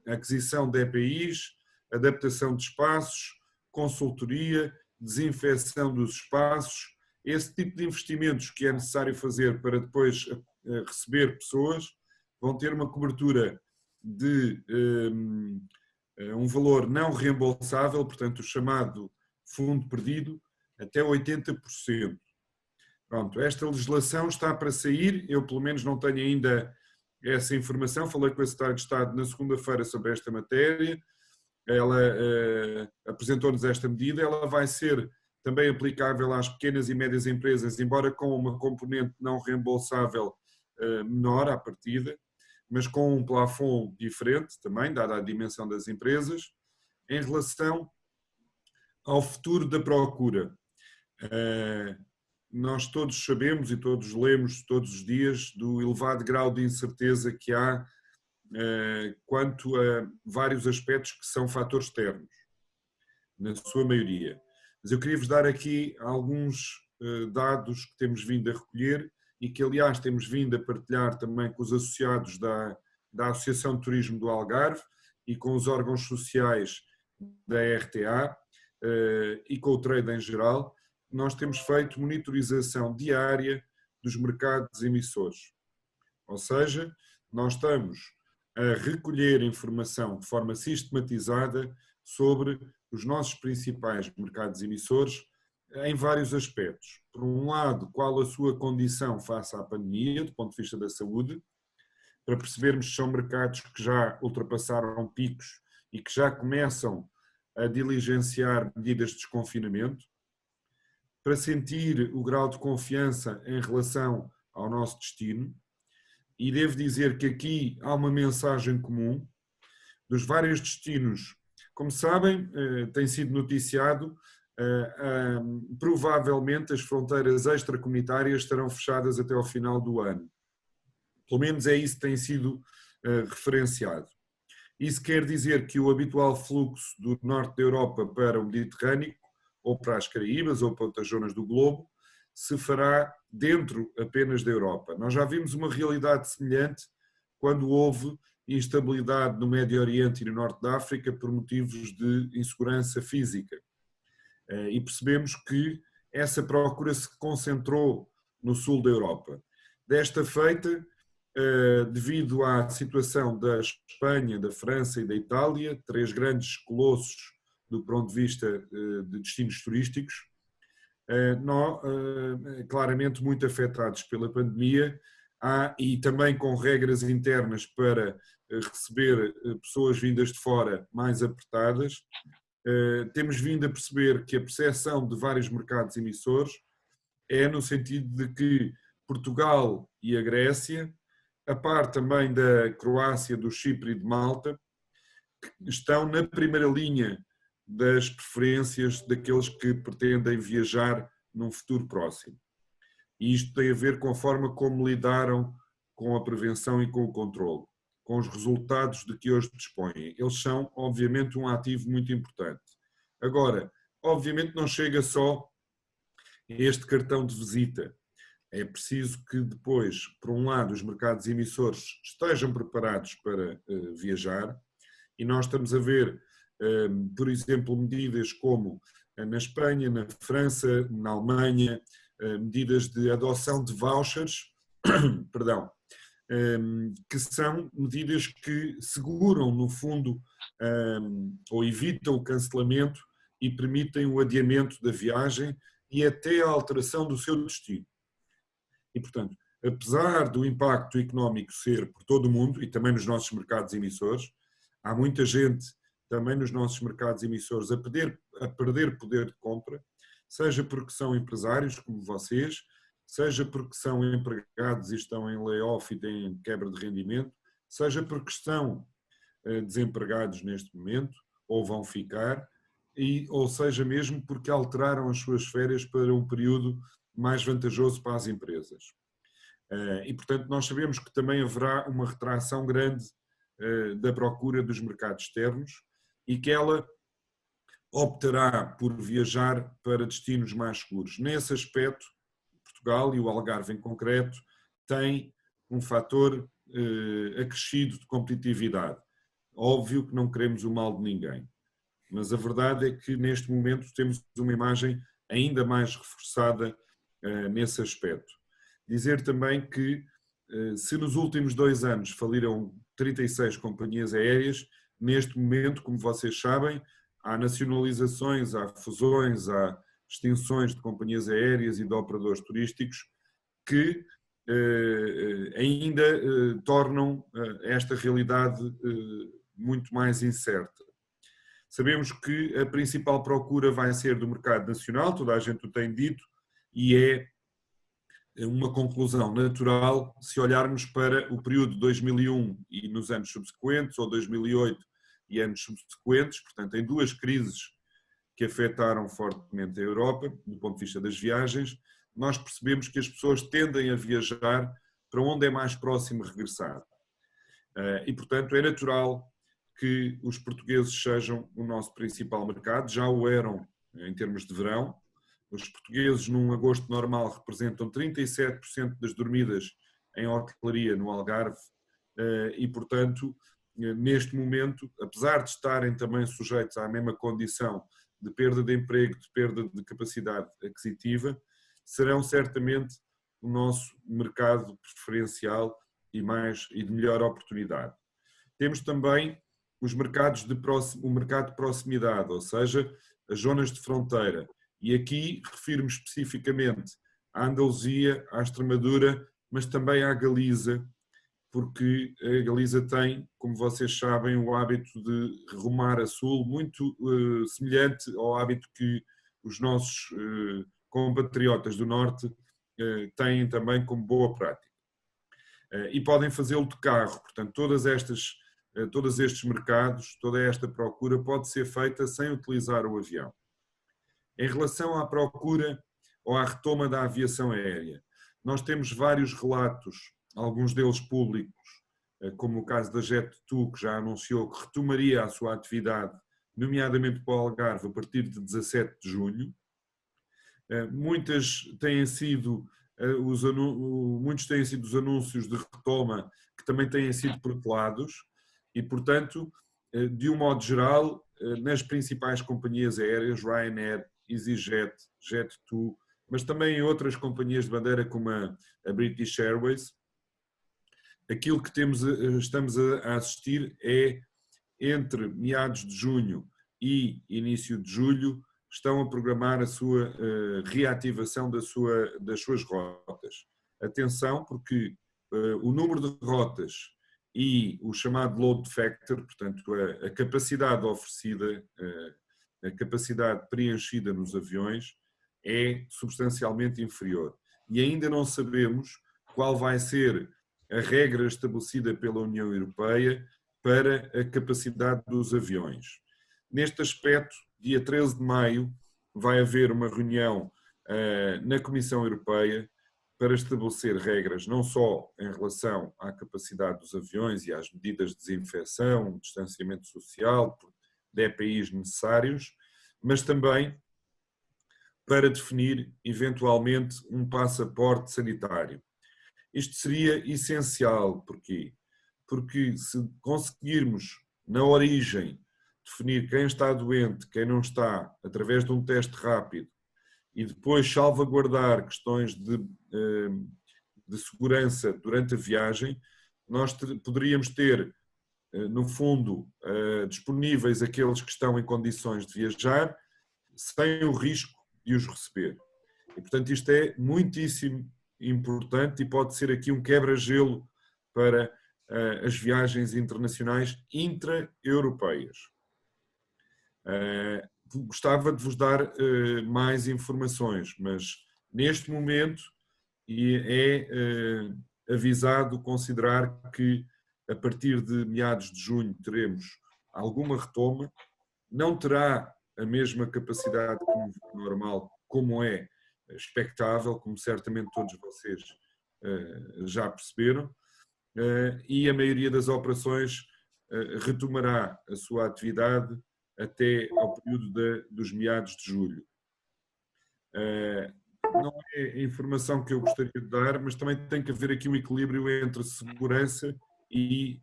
a aquisição de EPIs, adaptação de espaços, consultoria, desinfecção dos espaços, esse tipo de investimentos que é necessário fazer para depois receber pessoas, vão ter uma cobertura de um valor não reembolsável, portanto o chamado fundo perdido, até 80%. Pronto, esta legislação está para sair, eu pelo menos não tenho ainda essa informação, falei com a Secretária de Estado na segunda-feira sobre esta matéria, ela apresentou-nos esta medida, ela vai ser também aplicável às pequenas e médias empresas, embora com uma componente não reembolsável menor à partida, mas com um plafond diferente também, dada a dimensão das empresas. Em relação ao futuro da procura, nós todos sabemos e todos lemos todos os dias do elevado grau de incerteza que há quanto a vários aspectos que são fatores externos, na sua maioria. Mas eu queria-vos dar aqui alguns dados que temos vindo a recolher e que, aliás, temos vindo a partilhar também com os associados da Associação de Turismo do Algarve e com os órgãos sociais da RTA e com o trade em geral. Nós temos feito monitorização diária dos mercados emissores. Ou seja, nós estamos a recolher informação de forma sistematizada sobre os nossos principais mercados emissores em vários aspectos. Por um lado, qual a sua condição face à pandemia, do ponto de vista da saúde, para percebermos se são mercados que já ultrapassaram picos e que já começam a diligenciar medidas de desconfinamento, para sentir o grau de confiança em relação ao nosso destino. E devo dizer que aqui há uma mensagem comum dos vários destinos. Como sabem, tem sido noticiado, provavelmente as fronteiras extracomunitárias estarão fechadas até ao final do ano. Pelo menos é isso que tem sido referenciado. Isso quer dizer que o habitual fluxo do norte da Europa para o Mediterrâneo, ou para as Caraíbas, ou para outras zonas do globo, se fará dentro apenas da Europa. Nós já vimos uma realidade semelhante quando houve instabilidade no Médio Oriente e no Norte da África por motivos de insegurança física. E percebemos que essa procura se concentrou no sul da Europa. Desta feita, devido à situação da Espanha, da França e da Itália, três grandes colossos do ponto de vista de destinos turísticos, claramente muito afetados pela pandemia, e também com regras internas para receber pessoas vindas de fora mais apertadas, temos vindo a perceber que a percepção de vários mercados emissores é no sentido de que Portugal e a Grécia, a par também da Croácia, do Chipre e de Malta, estão na primeira linha das preferências daqueles que pretendem viajar num futuro próximo. E isto tem a ver com a forma como lidaram com a prevenção e com o controle, com os resultados de que hoje dispõem. Eles são, obviamente, um ativo muito importante. Agora, obviamente não chega só este cartão de visita. É preciso que depois, por um lado, os mercados emissores estejam preparados para viajar, e nós estamos a ver, por exemplo, medidas como na Espanha, na França, na Alemanha, medidas de adoção de vouchers, perdão, que são medidas que seguram, no fundo, ou evitam o cancelamento e permitem o adiamento da viagem e até a alteração do seu destino. E, portanto, apesar do impacto económico ser por todo o mundo e também nos nossos mercados emissores, há muita gente também nos nossos mercados emissores a perder poder de compra, seja porque são empresários como vocês, seja porque são empregados e estão em layoff e têm quebra de rendimento, seja porque estão desempregados neste momento ou vão ficar, ou seja mesmo porque alteraram as suas férias para um período mais vantajoso para as empresas. E, portanto, nós sabemos que também haverá uma retração grande da procura dos mercados externos e que ela optará por viajar para destinos mais seguros. Nesse aspecto, Portugal e o Algarve em concreto têm um fator acrescido de competitividade. Óbvio que não queremos o mal de ninguém, mas a verdade é que neste momento temos uma imagem ainda mais reforçada nesse aspecto. Dizer também que se nos últimos 2 anos faliram 36 companhias aéreas, neste momento, como vocês sabem, há nacionalizações, há fusões, há extinções de companhias aéreas e de operadores turísticos que ainda tornam esta realidade muito mais incerta. Sabemos que a principal procura vai ser do mercado nacional, toda a gente o tem dito, e é uma conclusão natural se olharmos para o período de 2001 e nos anos subsequentes, ou 2008 e anos subsequentes, portanto em 2 crises que afetaram fortemente a Europa, do ponto de vista das viagens, nós percebemos que as pessoas tendem a viajar para onde é mais próximo regressar. E portanto é natural que os portugueses sejam o nosso principal mercado, já o eram em termos de verão. Os portugueses, num agosto normal, representam 37% das dormidas em hotelaria no Algarve e, portanto, neste momento, apesar de estarem também sujeitos à mesma condição de perda de emprego, de perda de capacidade aquisitiva, serão certamente o nosso mercado preferencial e de melhor oportunidade. Temos também os mercados o mercado de proximidade, ou seja, as zonas de fronteira. E aqui refiro-me especificamente à Andaluzia, à Extremadura, mas também à Galiza, porque a Galiza tem, como vocês sabem, o hábito de rumar a sul, muito semelhante ao hábito que os nossos compatriotas do Norte têm também como boa prática. E podem fazê-lo de carro, portanto, todos estes mercados, toda esta procura pode ser feita sem utilizar o avião. Em relação à procura ou à retoma da aviação aérea, nós temos vários relatos, alguns deles públicos, como o caso da Jet2, que já anunciou que retomaria a sua atividade, nomeadamente para o Algarve, a partir de 17 de junho. Muitos têm sido os anúncios de retoma que também têm sido protelados e, portanto, de um modo geral, nas principais companhias aéreas, Ryanair, EasyJet, Jet2, mas também em outras companhias de bandeira como a British Airways, aquilo que estamos a assistir é, entre meados de junho e início de julho, estão a programar a sua reativação das suas rotas. Atenção, porque o número de rotas e o chamado load factor, portanto a capacidade oferecida, a capacidade preenchida nos aviões é substancialmente inferior. E ainda não sabemos qual vai ser a regra estabelecida pela União Europeia para a capacidade dos aviões. Neste aspecto, dia 13 de maio, vai haver uma reunião na Comissão Europeia para estabelecer regras não só em relação à capacidade dos aviões e às medidas de desinfecção, distanciamento social, de EPIs necessários, mas também para definir, eventualmente, um passaporte sanitário. Isto seria essencial. Porquê? Porque se conseguirmos, na origem, definir quem está doente, quem não está, através de um teste rápido, e depois salvaguardar questões de segurança durante a viagem, nós poderíamos ter, no fundo, disponíveis aqueles que estão em condições de viajar, sem o risco de os receber. E, portanto, isto é muitíssimo importante e pode ser aqui um quebra-gelo para as viagens internacionais intra-europeias. Gostava de vos dar mais informações, mas neste momento é avisado considerar que a partir de meados de junho teremos alguma retoma, não terá a mesma capacidade normal como é expectável, como certamente todos vocês já perceberam, e a maioria das operações retomará a sua atividade até ao período dos meados de julho. Não é a informação que eu gostaria de dar, mas também tem que haver aqui um equilíbrio entre segurança e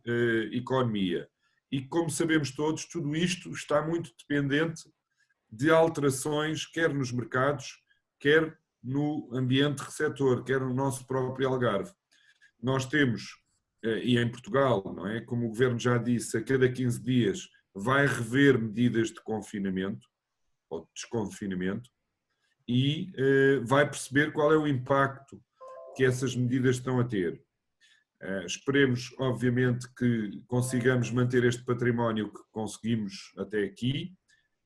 economia. E como sabemos todos, tudo isto está muito dependente de alterações, quer nos mercados, quer no ambiente receptor, quer no nosso próprio Algarve. Nós temos, e em Portugal, não é? Como o Governo já disse, a cada 15 dias vai rever medidas de confinamento ou de desconfinamento e vai perceber qual é o impacto que essas medidas estão a ter. Esperemos, obviamente, que consigamos manter este património que conseguimos até aqui,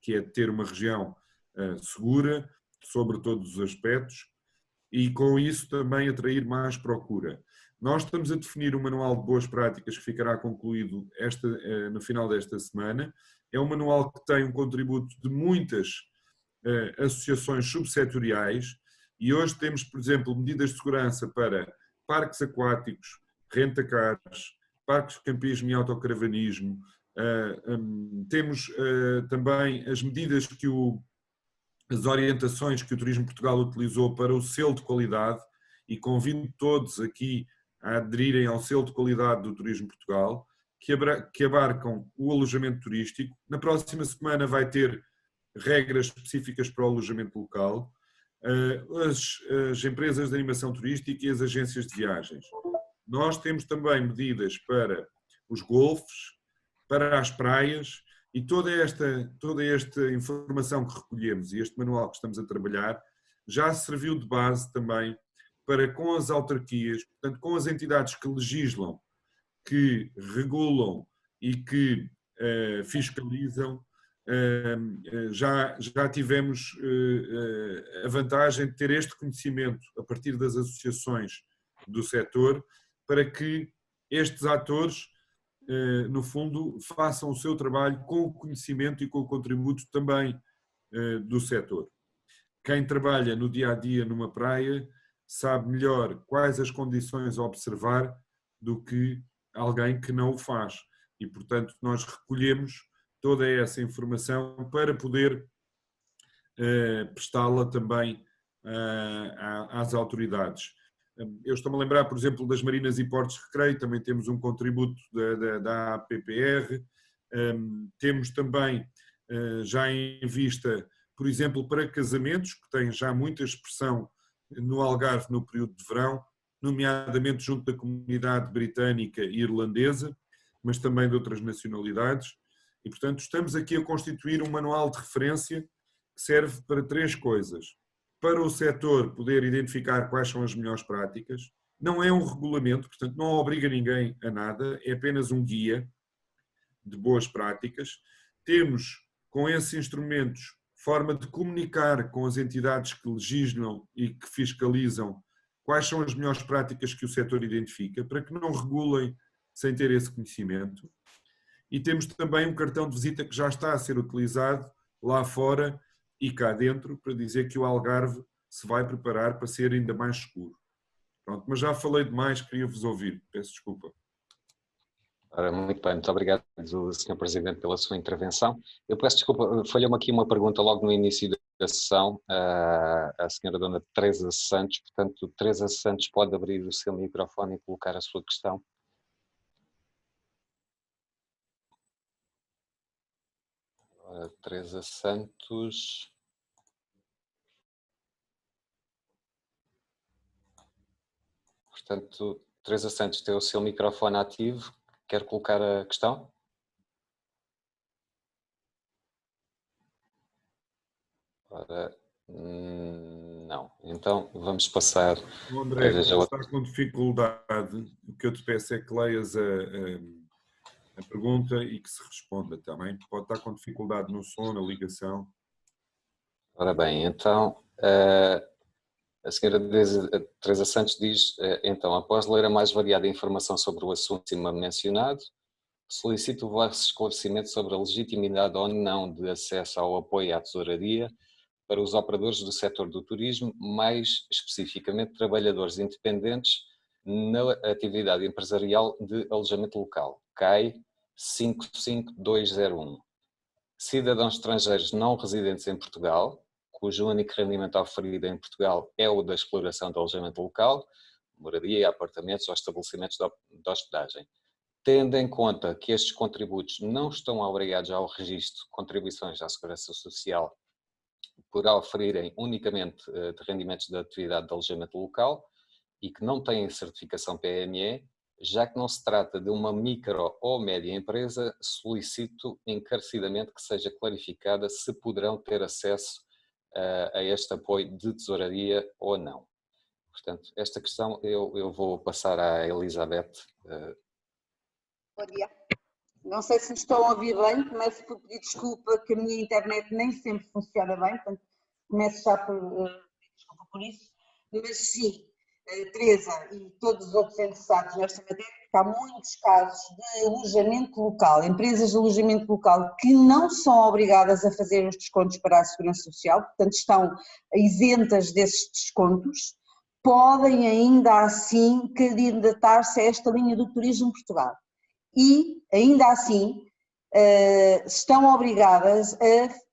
que é ter uma região segura, sobre todos os aspectos, e com isso também atrair mais procura. Nós estamos a definir um manual de boas práticas que ficará concluído no final desta semana. É um manual que tem um contributo de muitas associações subsetoriais e hoje temos, por exemplo, medidas de segurança para parques aquáticos, renta-cars, parques de campismo e autocaravanismo. Temos também as medidas as orientações que o Turismo Portugal utilizou para o selo de qualidade e convido todos aqui a aderirem ao selo de qualidade do Turismo Portugal, que abarcam o alojamento turístico. Na próxima semana vai ter regras específicas para o alojamento local, as empresas de animação turística e as agências de viagens. Nós temos também medidas para os golfes, para as praias e toda esta informação que recolhemos e este manual que estamos a trabalhar já serviu de base também para com as autarquias, portanto com as entidades que legislam que regulam e que fiscalizam, já tivemos a vantagem de ter este conhecimento a partir das associações do setor, para que estes atores, no fundo, façam o seu trabalho com o conhecimento e com o contributo também do setor. Quem trabalha no dia-a-dia numa praia sabe melhor quais as condições a observar do que alguém que não o faz. E, portanto, nós recolhemos toda essa informação para poder prestá-la também às autoridades. Eu estou-me a lembrar, por exemplo, das Marinas e Portos de Recreio, também temos um contributo da APPR, temos também já em vista, por exemplo, para casamentos, que têm já muita expressão no Algarve no período de verão, nomeadamente junto da comunidade britânica e irlandesa, mas também de outras nacionalidades. E, portanto, estamos aqui a constituir um manual de referência que serve para 3 coisas. Para o setor poder identificar quais são as melhores práticas. Não é um regulamento, portanto, não obriga ninguém a nada, é apenas um guia de boas práticas. Temos, com esses instrumentos, forma de comunicar com as entidades que legislam e que fiscalizam quais são as melhores práticas que o setor identifica, para que não regulem sem ter esse conhecimento. E temos também um cartão de visita que já está a ser utilizado lá fora e cá dentro, para dizer que o Algarve se vai preparar para ser ainda mais seguro. Pronto, mas já falei demais, queria-vos ouvir, peço desculpa. Ora, muito bem, muito obrigado, Sr. Presidente, pela sua intervenção. Eu peço desculpa, falhou-me aqui uma pergunta logo no início da sessão, a senhora Dona Teresa Santos. Portanto, Teresa Santos pode abrir o seu microfone e colocar a sua questão. Teresa Santos. Portanto, Teresa Santos tem o seu microfone ativo. Quer colocar a questão? Ora, não. Então, vamos passar... André, se está com dificuldade, o que eu te peço é que leias a pergunta e que se responda também. Pode estar com dificuldade no som, na ligação. Ora bem, então, a senhora Teresa Santos diz, então, após ler a mais variada informação sobre o assunto acima mencionado, solicito o vosso esclarecimento sobre a legitimidade ou não de acesso ao apoio à tesouraria para os operadores do setor do turismo, mais especificamente trabalhadores independentes na atividade empresarial de alojamento local, CAI 55201. Cidadãos estrangeiros não residentes em Portugal, cujo único rendimento oferido em Portugal é o da exploração de alojamento local, moradia, apartamentos ou estabelecimentos de hospedagem. Tendo em conta que estes contributos não estão obrigados ao registro de contribuições à Segurança Social por oferirem unicamente de rendimentos da atividade de alojamento local e que não têm certificação PME, já que não se trata de uma micro ou média empresa, solicito encarecidamente que seja clarificada se poderão ter acesso a este apoio de tesouraria ou não. Portanto, esta questão eu vou passar à Elizabeth. Bom dia. Não sei se me estão a ouvir bem, começo por pedir desculpa que a minha internet nem sempre funciona bem, portanto começo já por pedir desculpa por isso, mas sim, Teresa e todos os outros interessados nesta matéria, porque há muitos casos de alojamento local, empresas de alojamento local que não são obrigadas a fazer os descontos para a Segurança Social, portanto estão isentas desses descontos, podem ainda assim candidatar-se a esta linha do Turismo de Portugal. E, ainda assim, estão obrigadas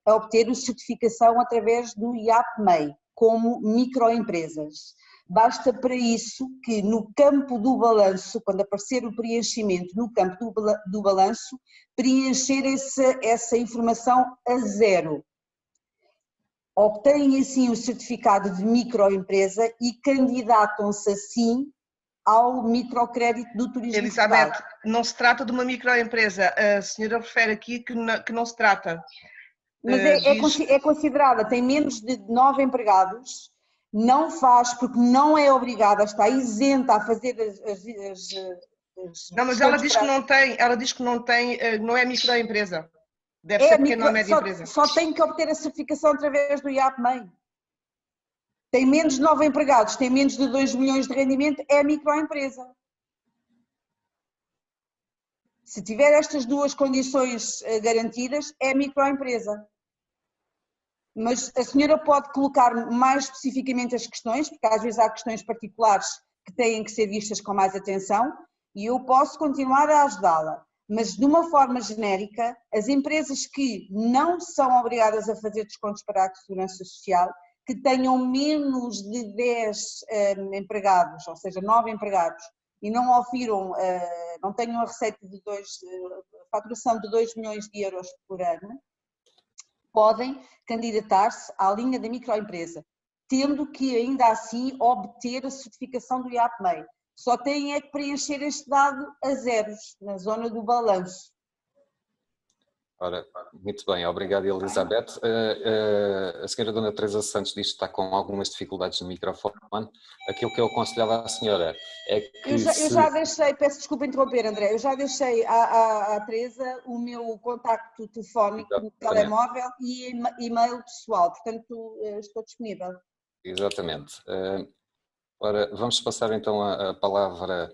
a obter a certificação através do IAPMEI, como microempresas. Basta para isso que no campo do balanço, quando aparecer o preenchimento no campo do balanço, preencher essa informação a zero. Obtêm assim o certificado de microempresa e candidatam-se assim ao microcrédito do turismo. Elizabeth, não se trata de uma microempresa, a senhora refere aqui que não se trata. Mas é considerada, tem menos de 9 empregados, não faz porque não é obrigada, está isenta a fazer Não, mas ela diz que não tem, não é microempresa. Deve ser pequena ou média empresa. Só tem que obter a certificação através do IAPMEI. Tem menos de 9 empregados, tem menos de 2 milhões de rendimento, é microempresa. Se tiver estas duas condições garantidas, é microempresa. Mas a senhora pode colocar mais especificamente as questões, porque às vezes há questões particulares que têm que ser vistas com mais atenção, e eu posso continuar a ajudá-la. Mas de uma forma genérica, as empresas que não são obrigadas a fazer descontos para a Segurança Social, que tenham menos de 10 empregados, ou seja, 9 empregados, e não ofiram, não tenham a receita de faturação de 2 milhões de euros por ano, podem candidatar-se à linha da microempresa, tendo que ainda assim obter a certificação do IAPMEI. Só têm é que preencher este dado a zeros, na zona do balanço. Ora, muito bem, obrigado Elizabeth. A senhora Dona Teresa Santos diz que está com algumas dificuldades no microfone. Aquilo que eu aconselhava à senhora é que... Eu já deixei, peço desculpa interromper André, eu já deixei à Teresa o meu contacto telefónico, no telemóvel e e-mail pessoal, portanto estou disponível. Exatamente. Ora, vamos passar então a palavra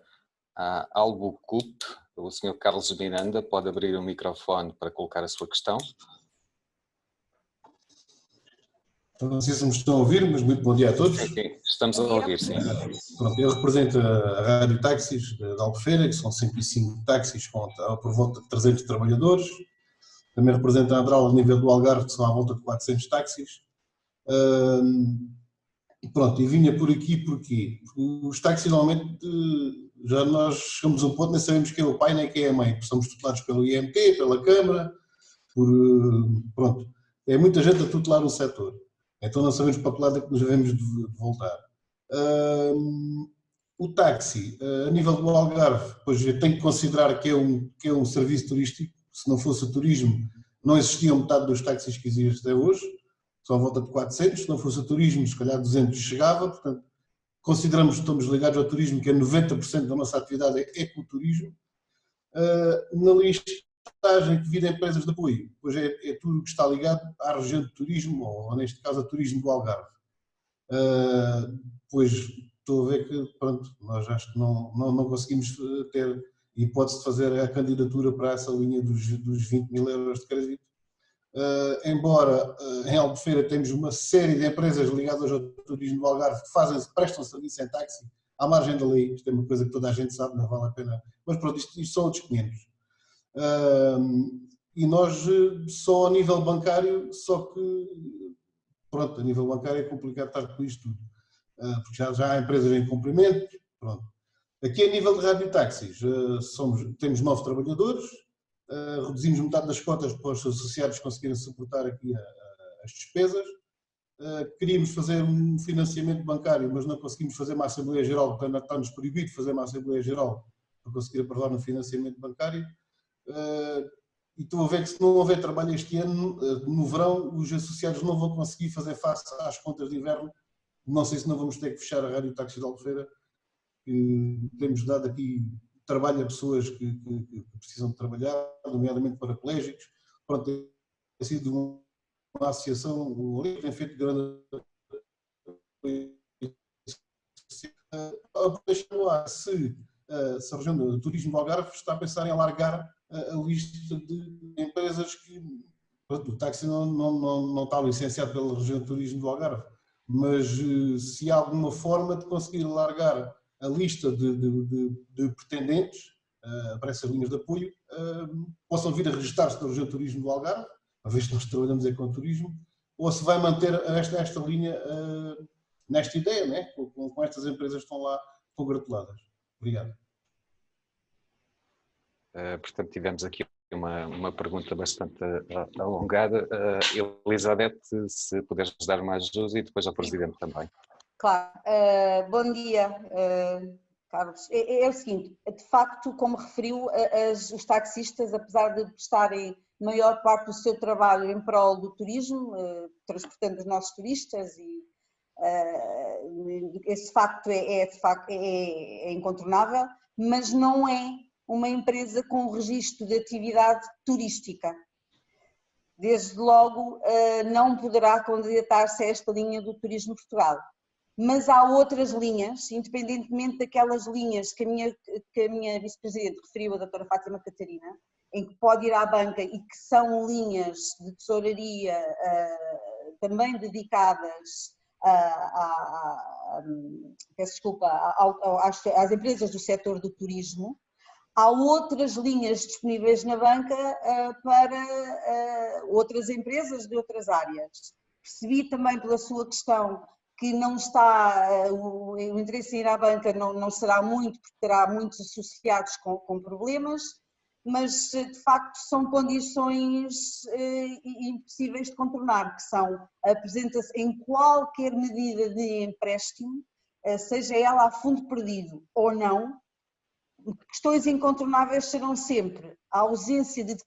a Albucup. O Sr. Carlos Miranda pode abrir o microfone para colocar a sua questão. Não sei se me estão a ouvir, mas muito bom dia a todos. Sim, estamos a ouvir, sim. Pronto, eu represento a Rádio Táxis de Albufeira, que são 105 táxis por volta de 300 trabalhadores. Também represento a Adral a nível do Algarve, que são à volta de 400 táxis. Pronto, e vinha por aqui porquê? Porque os táxis normalmente, já nós chegamos a um ponto, nem sabemos quem é o pai nem quem é a mãe, porque somos tutelados pelo IMT, pela Câmara, pronto, é muita gente a tutelar um setor, então não sabemos para que lado é que nos devemos de voltar. O táxi, a nível do Algarve, pois tem que considerar que é um serviço turístico, se não fosse o turismo não existiam metade dos táxis que existem hoje, só à volta de 400, se não fosse o turismo, se calhar 200 chegava, portanto, consideramos que estamos ligados ao turismo, que é 90% da nossa atividade é ecoturismo. Na listagem que vir empresas de apoio, pois é tudo o que está ligado à região de turismo, ou neste caso a turismo do Algarve. Pois estou a ver que, pronto, nós acho que não conseguimos ter hipótese de fazer a candidatura para essa linha dos 20 mil euros de crédito. Embora em Albufeira temos uma série de empresas ligadas ao turismo do Algarve que prestam serviço em táxi à margem da lei, isto é uma coisa que toda a gente sabe, não vale a pena, mas pronto, isto são outros 500. E nós só a nível bancário, só que pronto, a nível bancário é complicado estar com isto tudo, porque já há empresas em cumprimento, pronto. Aqui a nível de radiotáxis, temos 9 trabalhadores, reduzimos metade das cotas para os associados conseguirem suportar aqui as despesas. Queríamos fazer um financiamento bancário, mas não conseguimos fazer uma Assembleia Geral, está-nos proibido fazer uma Assembleia Geral para conseguir aprovar um financiamento bancário. E estou a ver que se não houver trabalho este ano, no verão, os associados não vão conseguir fazer face às contas de inverno. Não sei se não vamos ter que fechar a Rádio Táxi de Albufeira, que temos dado aqui trabalho a pessoas que precisam de trabalhar, nomeadamente para colégios. Pronto, tem sido uma associação, o Olímpio tem feito grande se a região do turismo do Algarve está a pensar em alargar a lista de empresas que, pronto, o táxi não está licenciado pela região do turismo do Algarve, mas se há alguma forma de conseguir alargar a lista de pretendentes para essas linhas de apoio, possam vir a registrar-se na região de turismo do Algarve, uma vez que nós trabalhamos com turismo, ou se vai manter esta linha nesta ideia, né? com estas empresas que estão lá congratuladas. Obrigado. Portanto, tivemos aqui uma pergunta bastante alongada. Elizabeth, se puderes dar uma ajuda, e depois ao Presidente também. Claro. Bom dia, Carlos. É o seguinte, de facto, como referiu, os taxistas, apesar de prestarem maior parte do seu trabalho em prol do turismo, transportando os nossos turistas, e esse facto é incontornável, mas não é uma empresa com registro de atividade turística. Desde logo, não poderá candidatar-se a esta linha do Turismo Portugal. Mas há outras linhas, independentemente daquelas linhas que a minha vice-presidente referiu, a doutora Fátima Catarina, em que pode ir à banca e que são linhas de tesouraria também dedicadas às empresas do setor do turismo. Há outras linhas disponíveis na banca para outras empresas de outras áreas. Percebi também pela sua questão que não está, o interesse em ir à banca não será muito, porque terá muitos associados com problemas, mas de facto são condições impossíveis de contornar, que são a presença em qualquer medida de empréstimo, seja ela a fundo perdido ou não. Questões incontornáveis serão sempre a ausência de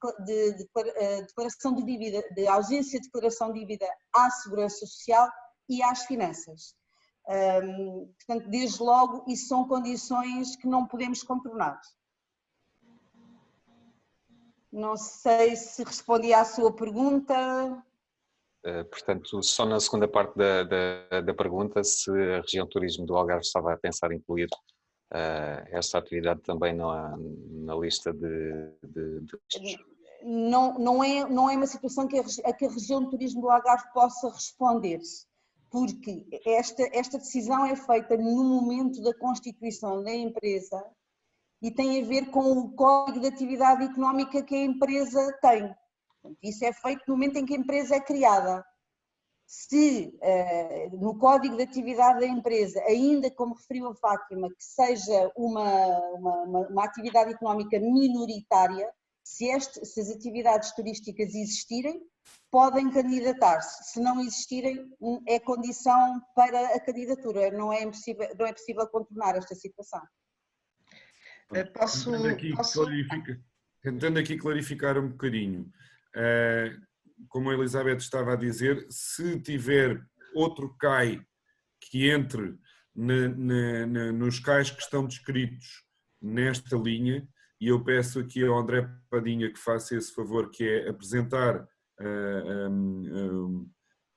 declaração de dívida, a ausência de declaração de dívida à Segurança Social e às finanças. Portanto, desde logo, isso são condições que não podemos contornar. Não sei se respondi à sua pergunta. Portanto, só na segunda parte da pergunta, se a região de turismo do Algarve estava a pensar em incluir esta atividade também na lista de riscos. Não é uma situação a que a região de turismo do Algarve possa responder, porque esta decisão é feita no momento da constituição da empresa e tem a ver com o código de atividade económica que a empresa tem. Isso é feito no momento em que a empresa é criada. Se no código de atividade da empresa, ainda como referiu a Fátima, que seja uma atividade económica minoritária, se as atividades turísticas existirem, podem candidatar-se. Se não existirem, é condição para a candidatura. Não é possível contornar esta situação. Tentando aqui clarificar um bocadinho. Como a Elizabeth estava a dizer, se tiver outro CAI que entre nos CAIs que estão descritos nesta linha, e eu peço aqui ao André Padinha que faça esse favor, que é apresentar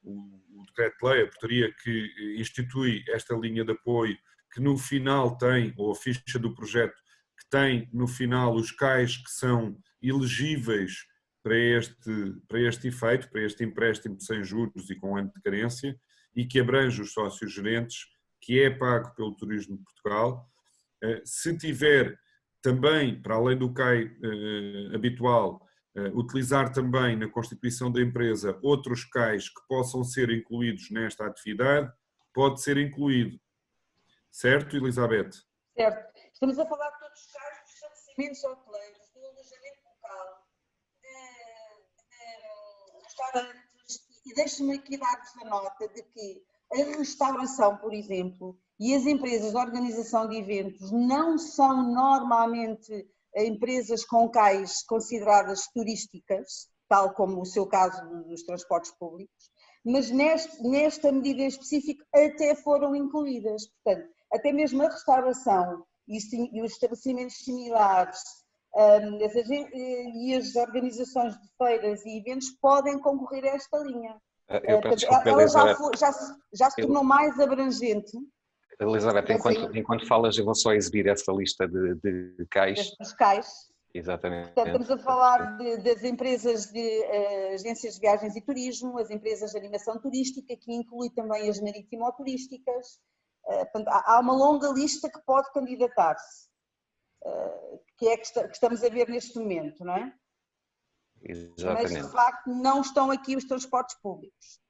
o decreto-lei, a portaria que institui esta linha de apoio, que no final tem, ou a ficha do projeto, que tem no final os CAIs que são elegíveis para este efeito, para este empréstimo sem juros e com ano de carência, e que abrange os sócios gerentes, que é pago pelo Turismo de Portugal. Se tiver também, para além do CAI habitual, utilizar também na constituição da empresa outros CAIs que possam ser incluídos nesta atividade, pode ser incluído. Certo, Elizabeth? Certo. Estamos a falar de todos os CAIs dos estabelecimentos hoteleiros, do alojamento local, de restaurantes, e deixe-me aqui dar-vos a nota de que a restauração, por exemplo, e as empresas de organização de eventos não são normalmente empresas com CAIs consideradas turísticas, tal como o seu caso dos transportes públicos, mas nesta medida em específico até foram incluídas. Portanto, até mesmo a restauração e os estabelecimentos similares e as organizações de feiras e eventos podem concorrer a esta linha. Ela já se tornou mais abrangente. Elizabeth, enquanto falas, eu vou só exibir essa lista de CAIs. Dos CAIs. Exatamente. Portanto, estamos a falar das empresas de agências de viagens e turismo, as empresas de animação turística, que inclui também as marítimo-turísticas. Portanto, há uma longa lista que pode candidatar-se, que é que estamos a ver neste momento, não é? Exatamente. Mas, de facto, não estão aqui os transportes públicos.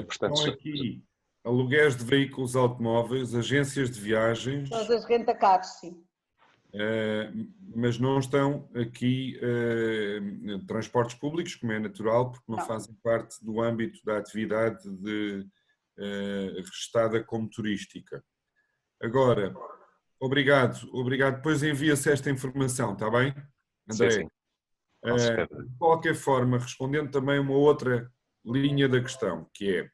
Estão aqui aluguéis de veículos automóveis, agências de viagens. Todas as rentacars, sim. Mas não estão aqui transportes públicos, como é natural, porque não fazem parte do âmbito da atividade registada como turística. Agora, obrigado. Depois envia-se esta informação, está bem, André? Sim. De qualquer forma, respondendo também uma outra linha da questão, que é: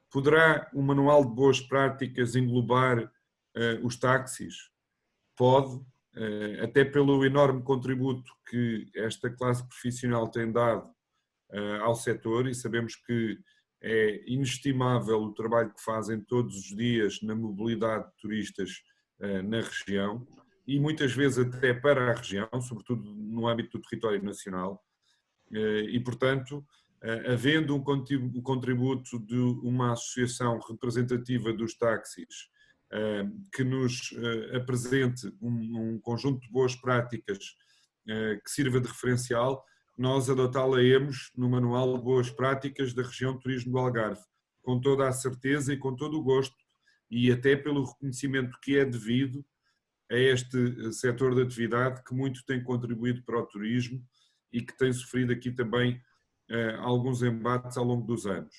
poderá o Manual de Boas Práticas englobar os táxis? pode, até pelo enorme contributo que esta classe profissional tem dado ao setor, e sabemos que é inestimável o trabalho que fazem todos os dias na mobilidade de turistas na região, e muitas vezes até para a região, sobretudo no âmbito do território nacional, e portanto, havendo um contributo de uma associação representativa dos táxis que nos apresente um conjunto de boas práticas que sirva de referencial, nós adotá-la-emos no Manual de Boas Práticas da Região de Turismo do Algarve, com toda a certeza e com todo o gosto, e até pelo reconhecimento que é devido a este setor de atividade que muito tem contribuído para o turismo e que tem sofrido aqui também alguns embates ao longo dos anos.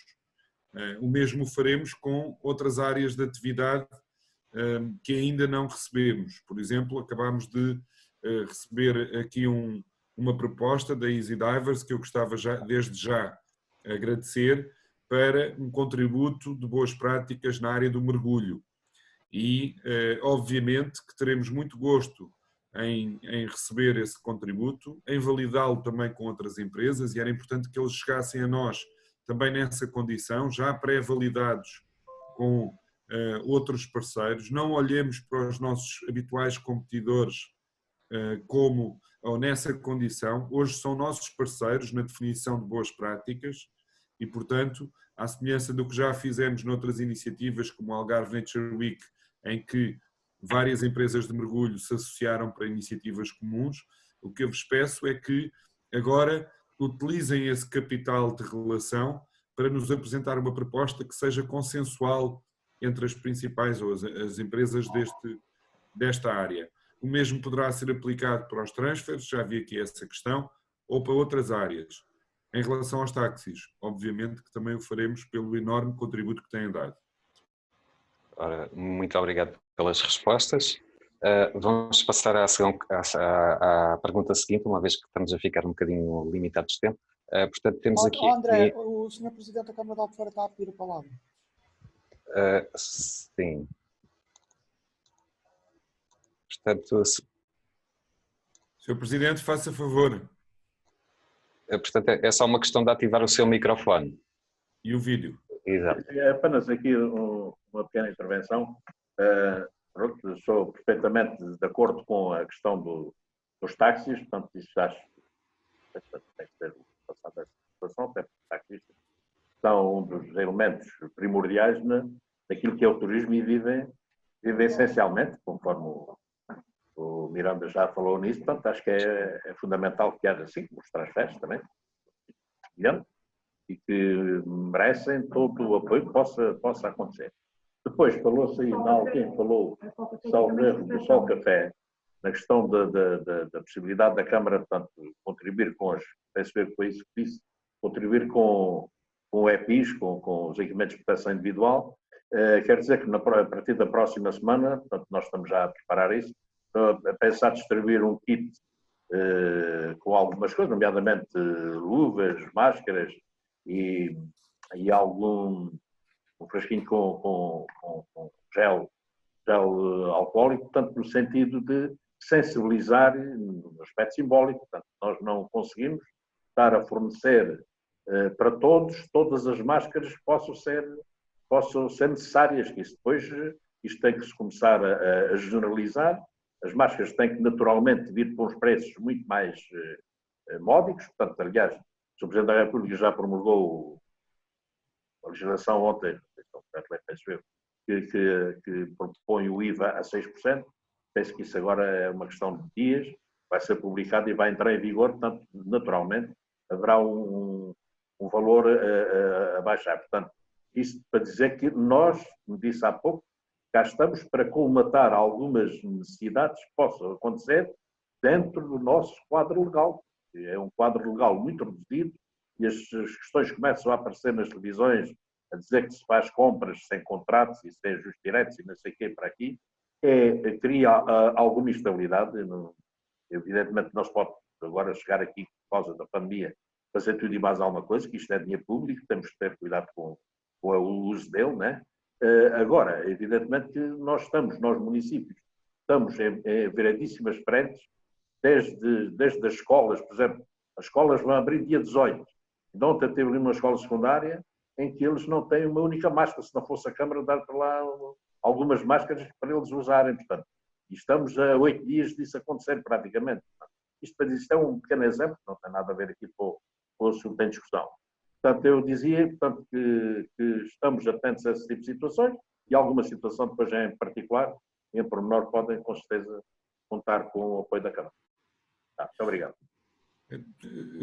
O mesmo faremos com outras áreas de atividade que ainda não recebemos. Por exemplo, acabámos de receber aqui uma proposta da Easy Divers que eu gostava desde já agradecer, para um contributo de boas práticas na área do mergulho. E obviamente que teremos muito gosto em receber esse contributo, em validá-lo também com outras empresas, e era importante que eles chegassem a nós também nessa condição, já pré-validados com outros parceiros. Não olhemos para os nossos habituais competidores como ou nessa condição. Hoje são nossos parceiros na definição de boas práticas e, portanto, à semelhança do que já fizemos noutras iniciativas como a Algarve Nature Week, em que várias empresas de mergulho se associaram para iniciativas comuns, o que eu vos peço é que agora utilizem esse capital de relação para nos apresentar uma proposta que seja consensual entre as principais ou as empresas desta área. O mesmo poderá ser aplicado para os transfers, já vi aqui essa questão, ou para outras áreas. Em relação aos táxis, obviamente que também o faremos pelo enorme contributo que têm dado. Ora, muito obrigado pelas respostas. Vamos passar à pergunta seguinte, uma vez que estamos a ficar um bocadinho limitados de tempo. Portanto, temos aqui... André, o Sr. Presidente da Câmara de Albufeira está a pedir a palavra. Sim. Portanto, Sr. Presidente, faça favor. Portanto, é só uma questão de ativar o seu microfone. E o vídeo. Exato. É apenas aqui uma pequena intervenção. Sou perfeitamente de acordo com a questão dos táxis, portanto, isso acho que tem que ser passado essa situação, até porque os taxistas são um dos elementos primordiais naquilo que é o turismo e vivem essencialmente, conforme o Miranda já falou nisso, portanto, acho que é fundamental que haja assim, os transferes também, e que merecem todo o apoio que possa acontecer. Depois falou-se aí, alguém falou do Sol Café, na questão da possibilidade da Câmara, portanto, contribuir com penso que foi isso que disse, contribuir com o EPIs, com os equipamentos de proteção individual. Quero dizer que a partir da próxima semana, portanto, nós estamos já a preparar isso, a pensar distribuir um kit com algumas coisas, nomeadamente luvas, máscaras e um frasquinho com gel alcoólico, portanto, no sentido de sensibilizar no aspecto simbólico. Portanto, nós não conseguimos estar a fornecer para todas as máscaras que possam ser necessárias, que isto tem que se começar a generalizar. As máscaras têm que naturalmente vir por uns preços muito mais módicos. Portanto, aliás, o Sr. Presidente da República já promulgou a legislação ontem, que propõe o IVA a 6%. Penso que isso agora é uma questão de dias, vai ser publicado e vai entrar em vigor, portanto, naturalmente, haverá um valor a baixar. Portanto, isso para dizer que nós, como disse há pouco, cá estamos para colmatar algumas necessidades que possam acontecer dentro do nosso quadro legal. É um quadro legal muito reduzido e as questões começam a aparecer nas televisões a dizer que se faz compras sem contratos e sem ajustes diretos e não sei o quê para aqui, cria alguma instabilidade. Evidentemente não se pode agora chegar aqui por causa da pandemia fazer tudo e mais alguma coisa, que isto é dinheiro público, temos que ter cuidado com o uso dele, né? Agora, evidentemente que nós municípios, estamos em variedíssimas frentes, desde as escolas, por exemplo, as escolas vão abrir dia 18. Então, ontem teve ali uma escola secundária em que eles não têm uma única máscara, se não fosse a Câmara dar para lá algumas máscaras para eles usarem, portanto. E estamos a 8 dias disso acontecer, praticamente. Isto é um pequeno exemplo, não tem nada a ver aqui com o assunto em discussão. Portanto, eu dizia que estamos atentos a esse tipo de situações e alguma situação depois em particular, em pormenor, podem com certeza contar com o apoio da Câmara. Muito obrigado.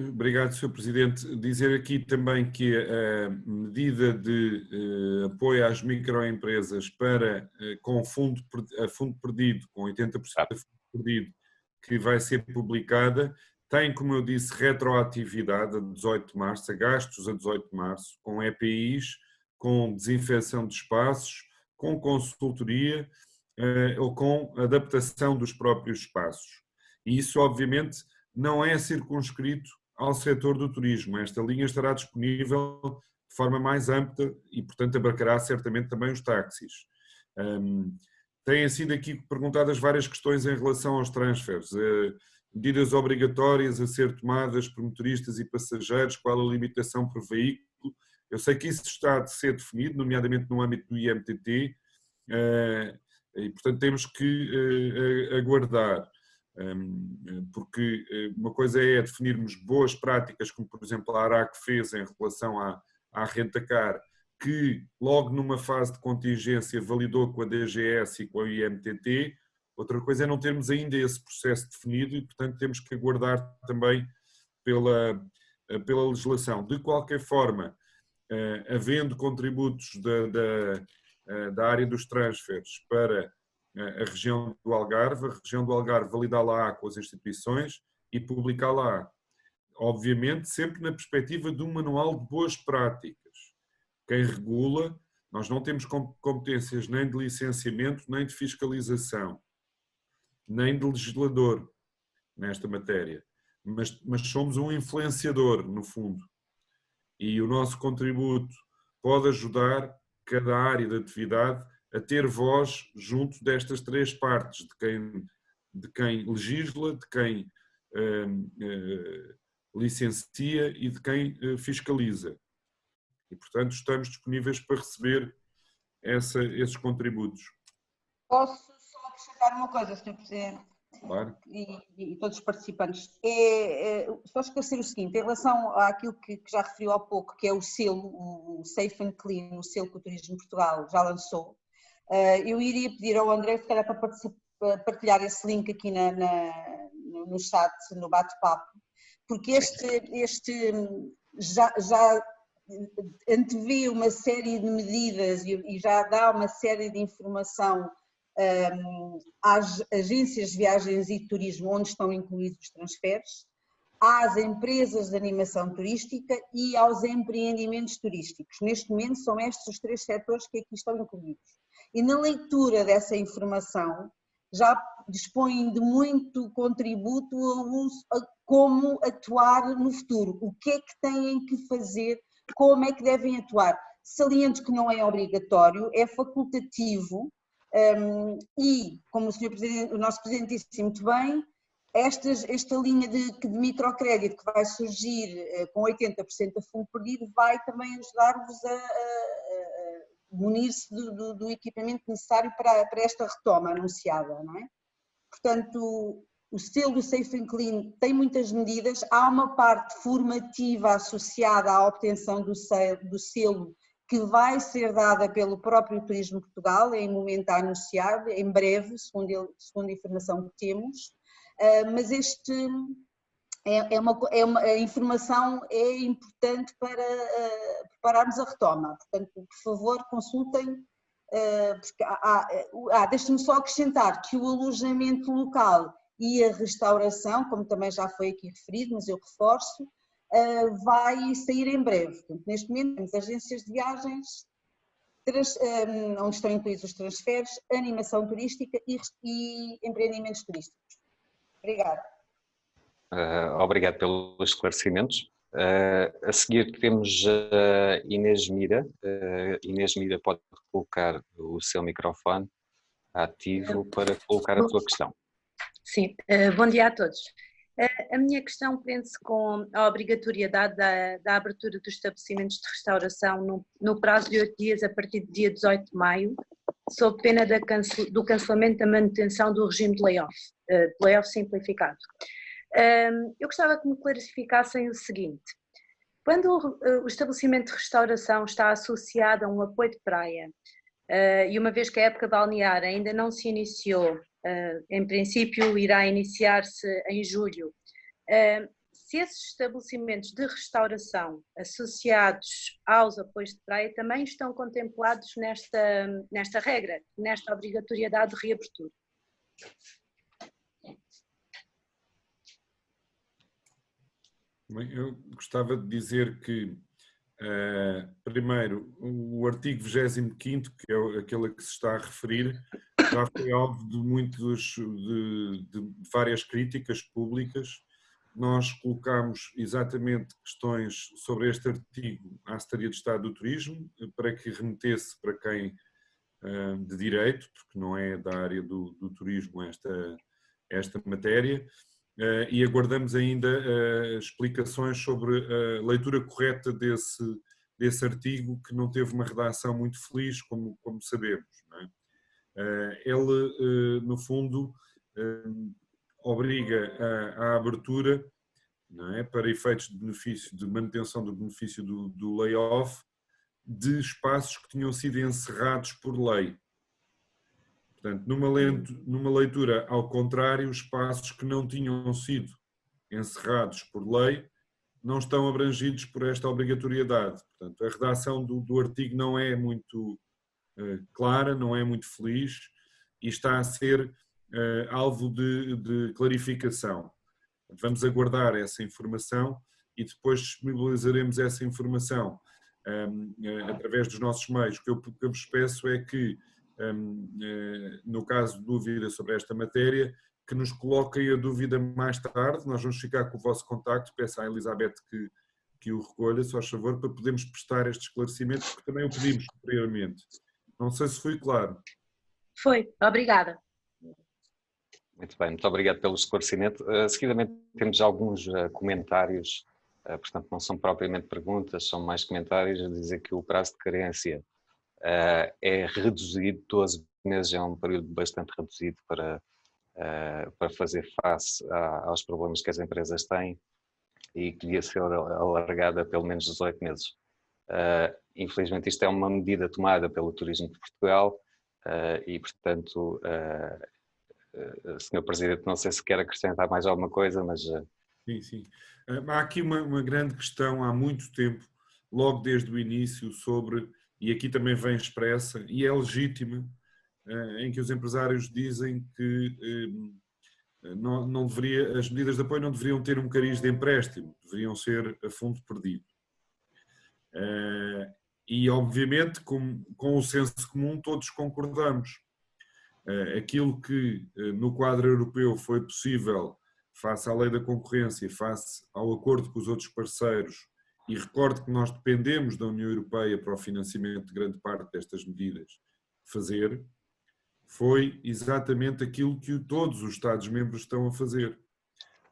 Obrigado, Sr. Presidente. Dizer aqui também que a medida de apoio às microempresas para, com fundo perdido, com 80% de fundo perdido, que vai ser publicada, tem, como eu disse, retroatividade a 18 de março, a gastos a 18 de março, com EPIs, com desinfecção de espaços, com consultoria ou com adaptação dos próprios espaços. E isso, obviamente, não é circunscrito ao setor do turismo. Esta linha estará disponível de forma mais ampla e, portanto, abarcará certamente também os táxis. Têm sido aqui perguntadas várias questões em relação aos transfers. Medidas obrigatórias a ser tomadas por motoristas e passageiros, qual a limitação por veículo. Eu sei que isso está a ser definido, nomeadamente no âmbito do IMTT, e, portanto, temos que aguardar. Porque uma coisa é definirmos boas práticas, como por exemplo a ARAC fez em relação à Rentacar, que logo numa fase de contingência validou com a DGS e com a IMTT. Outra coisa é não termos ainda esse processo definido e, portanto, temos que aguardar também pela legislação. De qualquer forma, havendo contributos da área dos transfers para a região do Algarve, validá-la com as instituições e publicá-la. Obviamente, sempre na perspectiva de um manual de boas práticas. Quem regula, nós não temos competências nem de licenciamento, nem de fiscalização, nem de legislador nesta matéria, mas somos um influenciador, no fundo. E o nosso contributo pode ajudar cada área de atividade a ter voz junto destas três partes, de quem legisla, de quem licencia e de quem fiscaliza. E, portanto, estamos disponíveis para receber esses contributos. Posso só acrescentar uma coisa, Sr. Presidente? Claro. E todos os participantes. Só esclarecer o seguinte, em relação àquilo que já referiu há pouco, que é o selo, o Safe and Clean, o selo que o Turismo de Portugal já lançou, eu iria pedir ao André, se calhar, para partilhar esse link aqui no chat, no bate-papo, porque este já antevê uma série de medidas e já dá uma série de informação às agências de viagens e turismo, onde estão incluídos os transferes, às empresas de animação turística e aos empreendimentos turísticos. Neste momento são estes os três setores que aqui estão incluídos. E na leitura dessa informação já dispõem de muito contributo a como atuar no futuro, o que é que têm que fazer, como é que devem atuar. Saliento que não é obrigatório, é facultativo e, como o nosso Presidente disse muito bem, esta linha de microcrédito que vai surgir com 80% a fundo perdido vai também ajudar-vos a munir-se do equipamento necessário para esta retoma anunciada, não é? Portanto, o selo do Safe and Clean tem muitas medidas, há uma parte formativa associada à obtenção do selo que vai ser dada pelo próprio Turismo de Portugal, em momento a anunciar, em breve, segundo a informação que temos, mas a informação é importante para prepararmos a retoma, portanto, por favor, consultem, deixe-me só acrescentar que o alojamento local e a restauração, como também já foi aqui referido, mas eu reforço, vai sair em breve. Portanto, neste momento temos agências de viagens, onde estão incluídos os transferes, animação turística e empreendimentos turísticos. Obrigada. Obrigado pelos esclarecimentos. A seguir temos Inês Mira. Inês Mira pode colocar o seu microfone ativo para colocar a tua questão. Sim, bom dia a todos. A minha questão prende-se com a obrigatoriedade da abertura dos estabelecimentos de restauração no prazo de 8 dias a partir do dia 18 de maio, sob pena do cancelamento da manutenção do regime de layoff simplificado. Eu gostava que me clarificassem o seguinte: quando o estabelecimento de restauração está associado a um apoio de praia, e uma vez que a época balnear ainda não se iniciou, em princípio irá iniciar-se em julho, se esses estabelecimentos de restauração associados aos apoios de praia também estão contemplados nesta regra, nesta obrigatoriedade de reabertura? Bem, eu gostava de dizer que, primeiro, o artigo 25º, que é aquele a que se está a referir, já foi alvo de várias críticas públicas. Nós colocámos exatamente questões sobre este artigo à Secretaria de Estado do Turismo, para que remetesse para quem de direito, porque não é da área do turismo esta matéria, e aguardamos ainda explicações sobre a leitura correta desse artigo, que não teve uma redação muito feliz, como sabemos, não é? Ele, no fundo, obriga à abertura, não é, para efeitos de benefício, de manutenção do benefício do layoff, de espaços que tinham sido encerrados por lei. Portanto, numa leitura ao contrário, espaços que não tinham sido encerrados por lei não estão abrangidos por esta obrigatoriedade. Portanto, a redação do artigo não é muito clara, não é muito feliz e está a ser alvo de clarificação. Vamos aguardar essa informação e depois disponibilizaremos essa informação através dos nossos meios. O que eu vos peço é que, no caso de dúvida sobre esta matéria, que nos coloquem a dúvida mais tarde. Nós vamos ficar com o vosso contacto, peço à Elizabeth que o recolha, se faz favor, para podermos prestar este esclarecimento, porque também o pedimos superiormente. Não sei se foi claro. Foi, obrigada. Muito bem, muito obrigado pelo esclarecimento. Seguidamente temos alguns comentários, portanto não são propriamente perguntas, são mais comentários a dizer que o prazo de carência é reduzido, 12 meses é um período bastante reduzido para fazer face aos problemas que as empresas têm e que devia ser alargada a pelo menos 18 meses. Infelizmente isto é uma medida tomada pelo Turismo de Portugal e, portanto, Sr. Presidente, não sei se quer acrescentar mais alguma coisa, mas... Sim. Há aqui uma grande questão há muito tempo, logo desde o início, sobre, e aqui também vem expressa, e é legítima, em que os empresários dizem que não deveria, as medidas de apoio não deveriam ter um cariz de empréstimo, deveriam ser a fundo perdido. E obviamente com o senso comum todos concordamos. Aquilo que no quadro europeu foi possível face à lei da concorrência, face ao acordo com os outros parceiros, e recordo que nós dependemos da União Europeia para o financiamento de grande parte destas medidas, fazer, foi exatamente aquilo que todos os Estados-membros estão a fazer.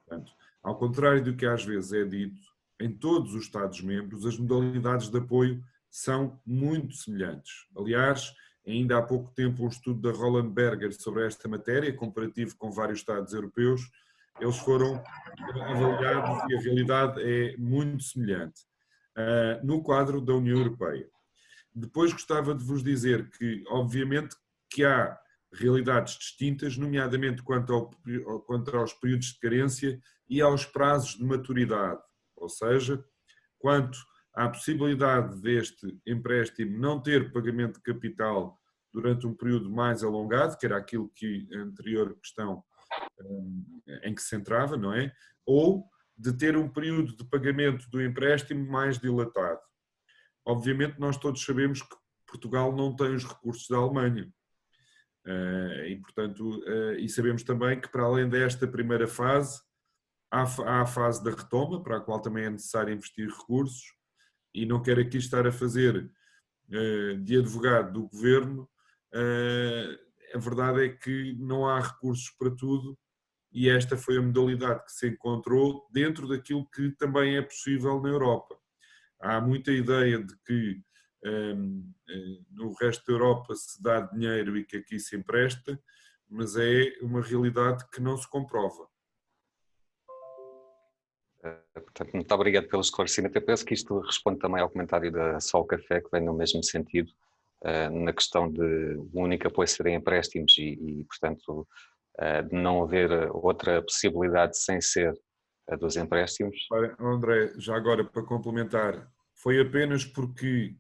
Portanto, ao contrário do que às vezes é dito, em todos os Estados-membros as modalidades de apoio são muito semelhantes. Aliás, ainda há pouco tempo um estudo da Roland Berger sobre esta matéria, comparativo com vários Estados europeus, eles foram avaliados e a realidade é muito semelhante no quadro da União Europeia. Depois gostava de vos dizer que, obviamente, que há realidades distintas, nomeadamente quanto aos períodos de carência e aos prazos de maturidade, ou seja, quanto à possibilidade deste empréstimo não ter pagamento de capital durante um período mais alongado, que era aquilo que a anterior questão em que se centrava, não é? Ou de ter um período de pagamento do empréstimo mais dilatado. Obviamente nós todos sabemos que Portugal não tem os recursos da Alemanha e, portanto, e sabemos também que para além desta primeira fase, há a fase da retoma, para a qual também é necessário investir recursos, e não quero aqui estar a fazer de advogado do Governo, a verdade é que não há recursos para tudo e esta foi a modalidade que se encontrou dentro daquilo que também é possível na Europa. Há muita ideia de que no resto da Europa se dá dinheiro e que aqui se empresta, mas é uma realidade que não se comprova. Portanto, muito obrigado pelo esclarecimento. Eu penso que isto responde também ao comentário da Sol Café, que vem no mesmo sentido, na questão de o único apoio serem empréstimos e portanto, de não haver outra possibilidade sem ser a dos empréstimos. André, já agora para complementar, foi apenas porque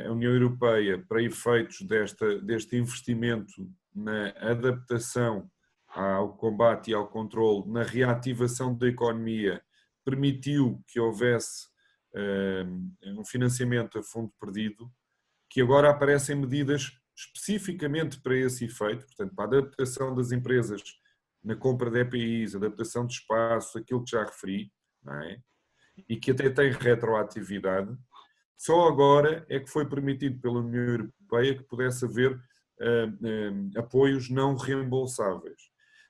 a União Europeia, para efeitos deste investimento na adaptação ao combate e ao controle, na reativação da economia, permitiu que houvesse um financiamento a fundo perdido, que agora aparecem medidas especificamente para esse efeito, portanto, para a adaptação das empresas na compra de EPIs, adaptação de espaços, aquilo que já referi, não é? E que até tem retroatividade. Só agora é que foi permitido pela União Europeia que pudesse haver apoios não reembolsáveis.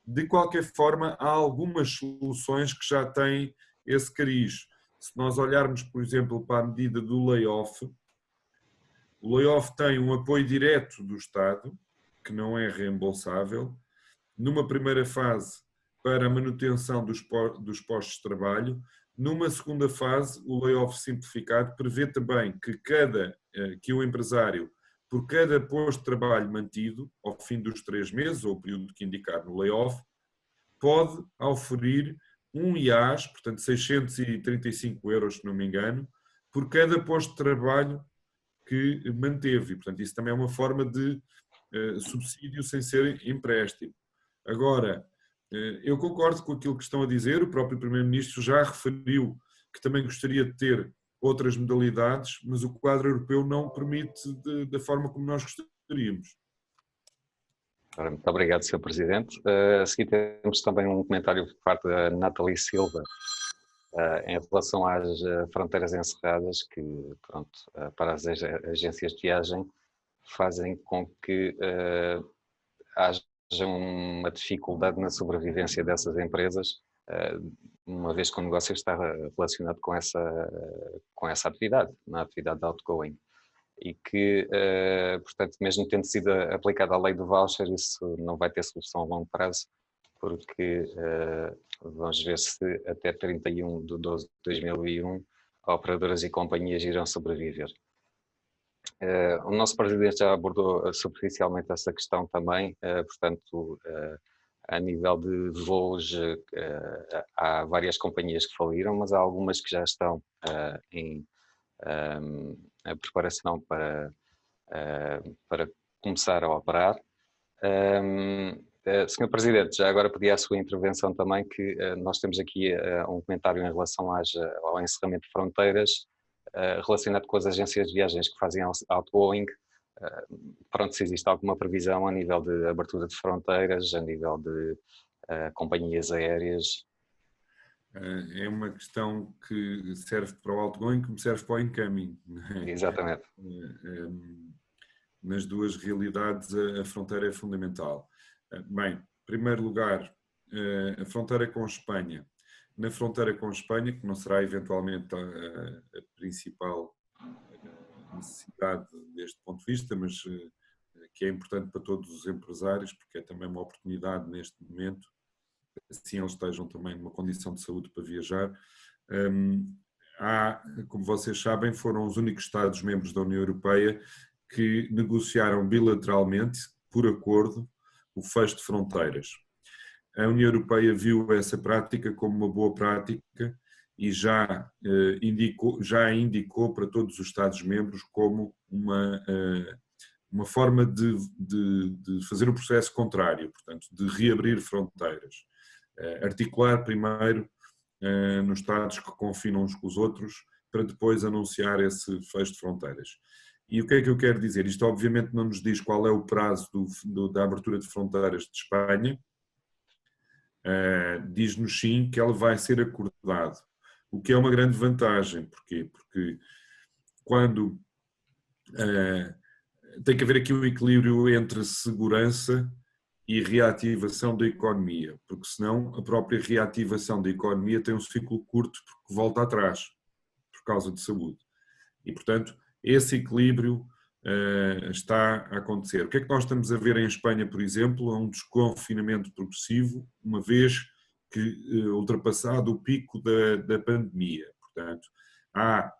De qualquer forma, há algumas soluções que já têm esse cariz. Se nós olharmos, por exemplo, para a medida do layoff, o layoff tem um apoio direto do Estado, que não é reembolsável, numa primeira fase para a manutenção dos postos de trabalho. Numa segunda fase, o layoff simplificado prevê também que o empresário, por cada posto de trabalho mantido, ao fim dos 3 meses, ou o período que indicar no layoff, pode oferir um IAS, portanto 635 euros, se não me engano, por cada posto de trabalho que manteve. Portanto, isso também é uma forma de subsídio sem ser empréstimo. Agora, eu concordo com aquilo que estão a dizer, o próprio Primeiro-Ministro já referiu que também gostaria de ter outras modalidades, mas o quadro europeu não permite da forma como nós gostaríamos. Muito obrigado, Sr. Presidente. A seguir temos também um comentário por parte da Nathalie Silva em relação às fronteiras encerradas que, pronto, para as agências de viagem fazem com que haja uma dificuldade na sobrevivência dessas empresas, uma vez que o negócio está relacionado com essa atividade, na atividade de outgoing. E que, portanto, mesmo tendo sido aplicada a lei do voucher, isso não vai ter solução a longo prazo, porque vamos ver se até 31/12/2001 operadoras e companhias irão sobreviver. O nosso Presidente já abordou superficialmente essa questão também, portanto, a nível de voos, há várias companhias que faliram, mas há algumas que já estão em a preparação para começar a operar. Sr. Presidente, já agora pedi a sua intervenção também, que nós temos aqui um comentário em relação ao encerramento de fronteiras, relacionado com as agências de viagens que fazem outgoing. Pronto, se existe alguma previsão a nível de abertura de fronteiras, a nível de companhias aéreas. É uma questão que serve para o outgoing como serve para o incoming. Exatamente. Nas duas realidades a fronteira é fundamental. Bem, em primeiro lugar, a fronteira com Espanha. Na fronteira com Espanha, que não será eventualmente a principal necessidade deste ponto de vista, mas que é importante para todos os empresários, porque é também uma oportunidade neste momento, assim eles estejam também numa condição de saúde para viajar. Como vocês sabem, foram os únicos Estados-membros da União Europeia que negociaram bilateralmente, por acordo, o fecho de fronteiras. A União Europeia viu essa prática como uma boa prática e já indicou para todos os Estados-membros como uma forma de fazer o processo contrário, portanto, de reabrir fronteiras. Articular primeiro nos Estados que confinam uns com os outros, para depois anunciar esse fecho de fronteiras. E o que é que eu quero dizer? Isto obviamente não nos diz qual é o prazo da abertura de fronteiras de Espanha, diz-nos sim que ela vai ser acordado, o que é uma grande vantagem. Porquê? Porque quando tem que haver aqui um equilíbrio entre segurança e reativação da economia, porque senão a própria reativação da economia tem um ciclo curto porque volta atrás, por causa de saúde. E, portanto, esse equilíbrio está a acontecer. O que é que nós estamos a ver em Espanha, por exemplo? É um desconfinamento progressivo, uma vez que ultrapassado o pico da pandemia. Portanto, há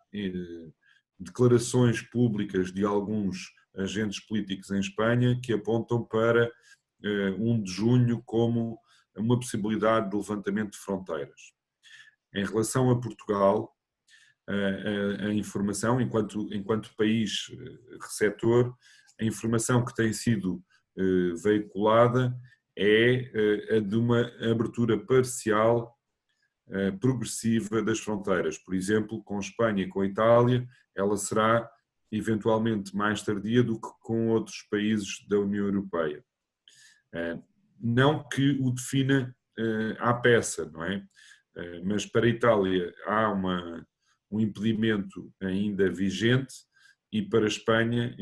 declarações públicas de alguns agentes políticos em Espanha que apontam para 1 de junho como uma possibilidade de levantamento de fronteiras. Em relação a Portugal, a informação, enquanto país receptor, a informação que tem sido veiculada é a de uma abertura parcial progressiva das fronteiras. Por exemplo, com Espanha e com a Itália, ela será eventualmente mais tardia do que com outros países da União Europeia. Não que o defina à peça, não é? Mas para a Itália há um impedimento ainda vigente e para a Espanha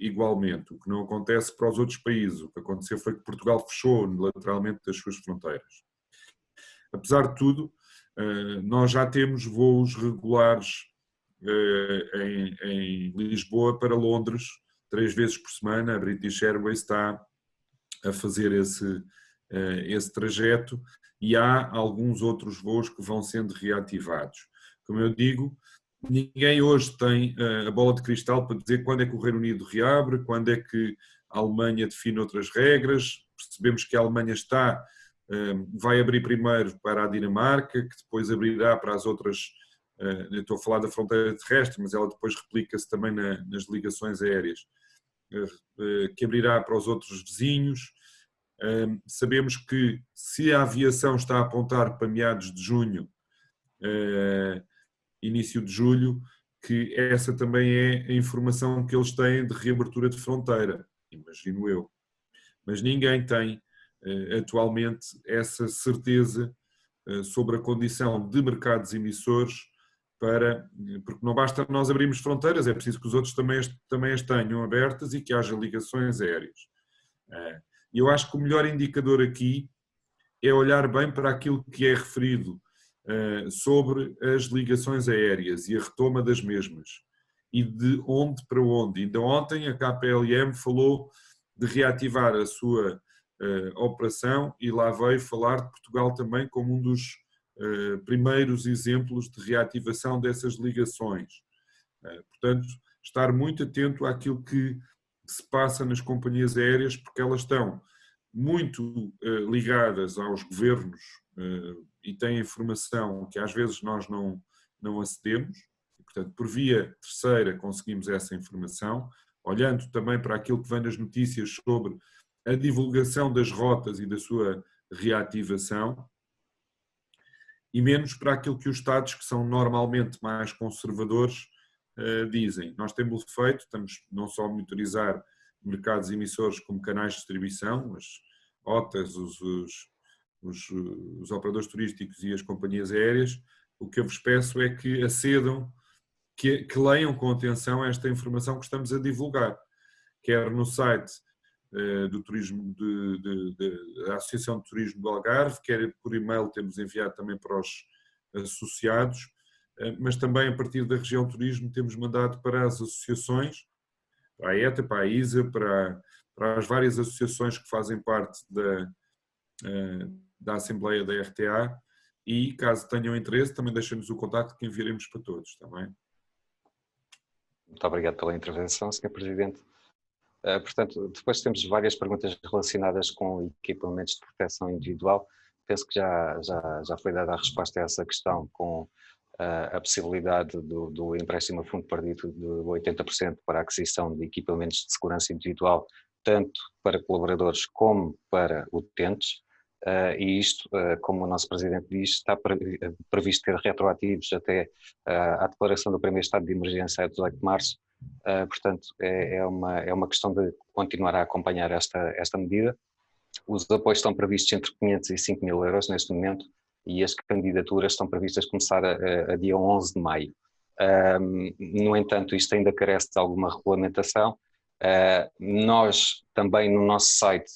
igualmente, o que não acontece para os outros países. O que aconteceu foi que Portugal fechou unilateralmente as suas fronteiras. Apesar de tudo, nós já temos voos regulares em Lisboa para Londres 3 vezes por semana. A British Airways está a fazer esse trajeto e há alguns outros voos que vão sendo reativados. Como eu digo, ninguém hoje tem a bola de cristal para dizer quando é que o Reino Unido reabre, quando é que a Alemanha define outras regras. Percebemos que a Alemanha vai abrir primeiro para a Dinamarca, que depois abrirá para as outras, eu estou a falar da fronteira terrestre, mas ela depois replica-se também nas ligações aéreas, que abrirá para os outros vizinhos. Sabemos que se a aviação está a apontar para meados de junho, início de julho, que essa também é a informação que eles têm de reabertura de fronteira, imagino eu. Mas ninguém tem atualmente essa certeza sobre a condição de mercados emissores, porque não basta nós abrirmos fronteiras, é preciso que os outros também as tenham abertas e que haja ligações aéreas. E eu acho que o melhor indicador aqui é olhar bem para aquilo que é referido sobre as ligações aéreas e a retoma das mesmas e de onde para onde. Ainda ontem a KPLM falou de reativar a sua operação e lá veio falar de Portugal também como um dos primeiros exemplos de reativação dessas ligações. Portanto, estar muito atento àquilo que se passa nas companhias aéreas, porque elas estão muito ligadas aos governos e têm informação que às vezes nós não acedemos, e, portanto, por via terceira conseguimos essa informação, olhando também para aquilo que vem nas notícias sobre a divulgação das rotas e da sua reativação, e menos para aquilo que os Estados, que são normalmente mais conservadores, dizem. Nós temos feito, estamos não só a monitorizar mercados emissores como canais de distribuição, as OTAs, os operadores turísticos e as companhias aéreas. O que eu vos peço é que acedam, que leiam com atenção esta informação que estamos a divulgar, quer no site do turismo da Associação de Turismo do Algarve, quer por e-mail, temos enviado também para os associados, mas também a partir da região turismo temos mandado para as associações, para a ETA, para a ISA, para as várias associações que fazem parte da Assembleia da RTA, e caso tenham interesse também deixem-nos o contacto que enviaremos para todos, também. Muito obrigado pela intervenção, Sr. Presidente. Portanto, depois temos várias perguntas relacionadas com equipamentos de proteção individual. Penso que já foi dada a resposta a essa questão com a possibilidade do empréstimo a fundo perdido de 80% para a aquisição de equipamentos de segurança individual, tanto para colaboradores como para utentes. E isto, como o nosso Presidente diz, está previsto ter retroativos até à declaração do primeiro estado de emergência a 18 de março. Portanto, é uma questão de continuar a acompanhar esta medida. Os apoios estão previstos entre 500 e 5 mil euros neste momento e as candidaturas estão previstas começar a dia 11 de maio. No entanto, isto ainda carece de alguma regulamentação Nós também no nosso site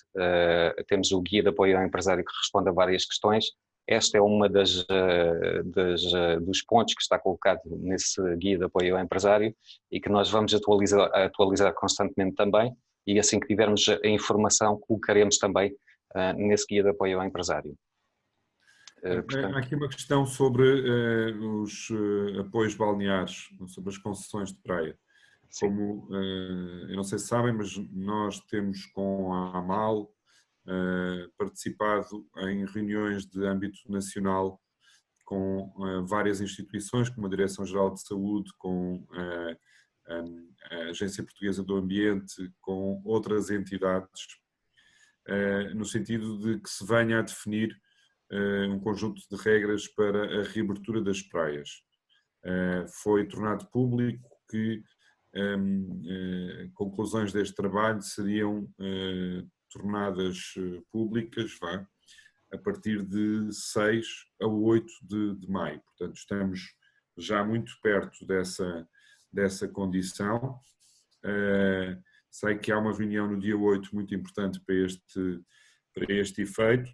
temos o guia de apoio ao empresário que responde a várias questões. Esta é uma dos pontos que está colocado nesse guia de apoio ao empresário e que nós vamos atualizar constantemente também, e assim que tivermos a informação colocaremos também nesse guia de apoio ao empresário. Portanto... Há aqui uma questão sobre os apoios balneares, sobre as concessões de praia. Sim. Como, eu não sei se sabem, mas nós temos com a AMAL participado em reuniões de âmbito nacional com várias instituições, como a Direção-Geral de Saúde, com a Agência Portuguesa do Ambiente, com outras entidades, no sentido de que se venha a definir um conjunto de regras para a reabertura das praias. Foi tornado público que conclusões deste trabalho seriam tornadas públicas a partir de 6 a 8 de maio. Portanto, estamos já muito perto dessa condição. Sei que há uma reunião no dia 8 muito importante para este efeito.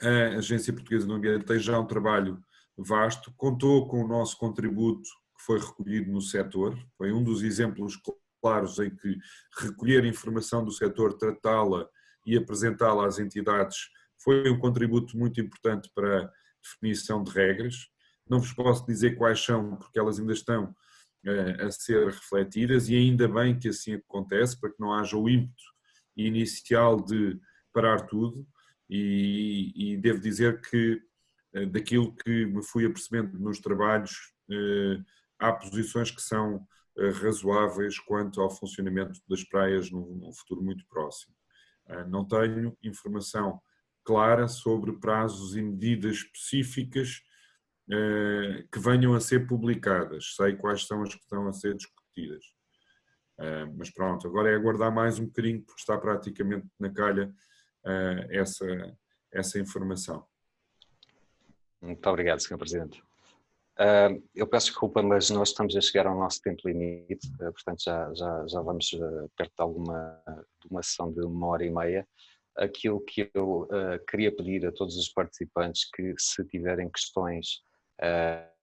A Agência Portuguesa do Ambiente tem já um trabalho vasto, contou com o nosso contributo que foi recolhido no setor, foi um dos exemplos claros em que recolher informação do setor, tratá-la e apresentá-la às entidades foi um contributo muito importante para a definição de regras. Não vos posso dizer quais são, porque elas ainda estão a ser refletidas, e ainda bem que assim acontece, para que não haja o ímpeto inicial de parar tudo, e devo dizer que daquilo que me fui apercebendo nos trabalhos, há posições que são razoáveis quanto ao funcionamento das praias num futuro muito próximo. Não tenho informação clara sobre prazos e medidas específicas que venham a ser publicadas. Sei quais são as que estão a ser discutidas. Mas pronto, agora é aguardar mais um bocadinho, porque está praticamente na calha essa informação. Muito obrigado, Sr. Presidente. Eu peço desculpa, mas nós estamos a chegar ao nosso tempo limite, portanto já vamos perto de uma sessão de 1h30. Aquilo que eu queria pedir a todos os participantes, que se tiverem questões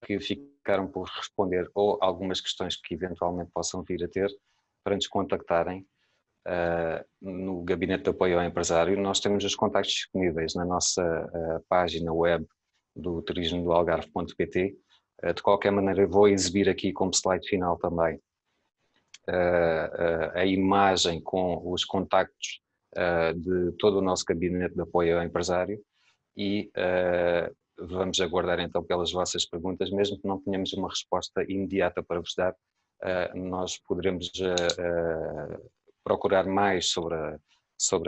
que ficaram por responder, ou algumas questões que eventualmente possam vir a ter, para nos contactarem no Gabinete de Apoio ao Empresário. Nós temos os contactos disponíveis na nossa página web do turismodoalgarve.pt. De qualquer maneira, vou exibir aqui como slide final também a imagem com os contactos de todo o nosso gabinete de apoio ao empresário, e vamos aguardar então pelas vossas perguntas. Mesmo que não tenhamos uma resposta imediata para vos dar, nós poderemos procurar mais sobre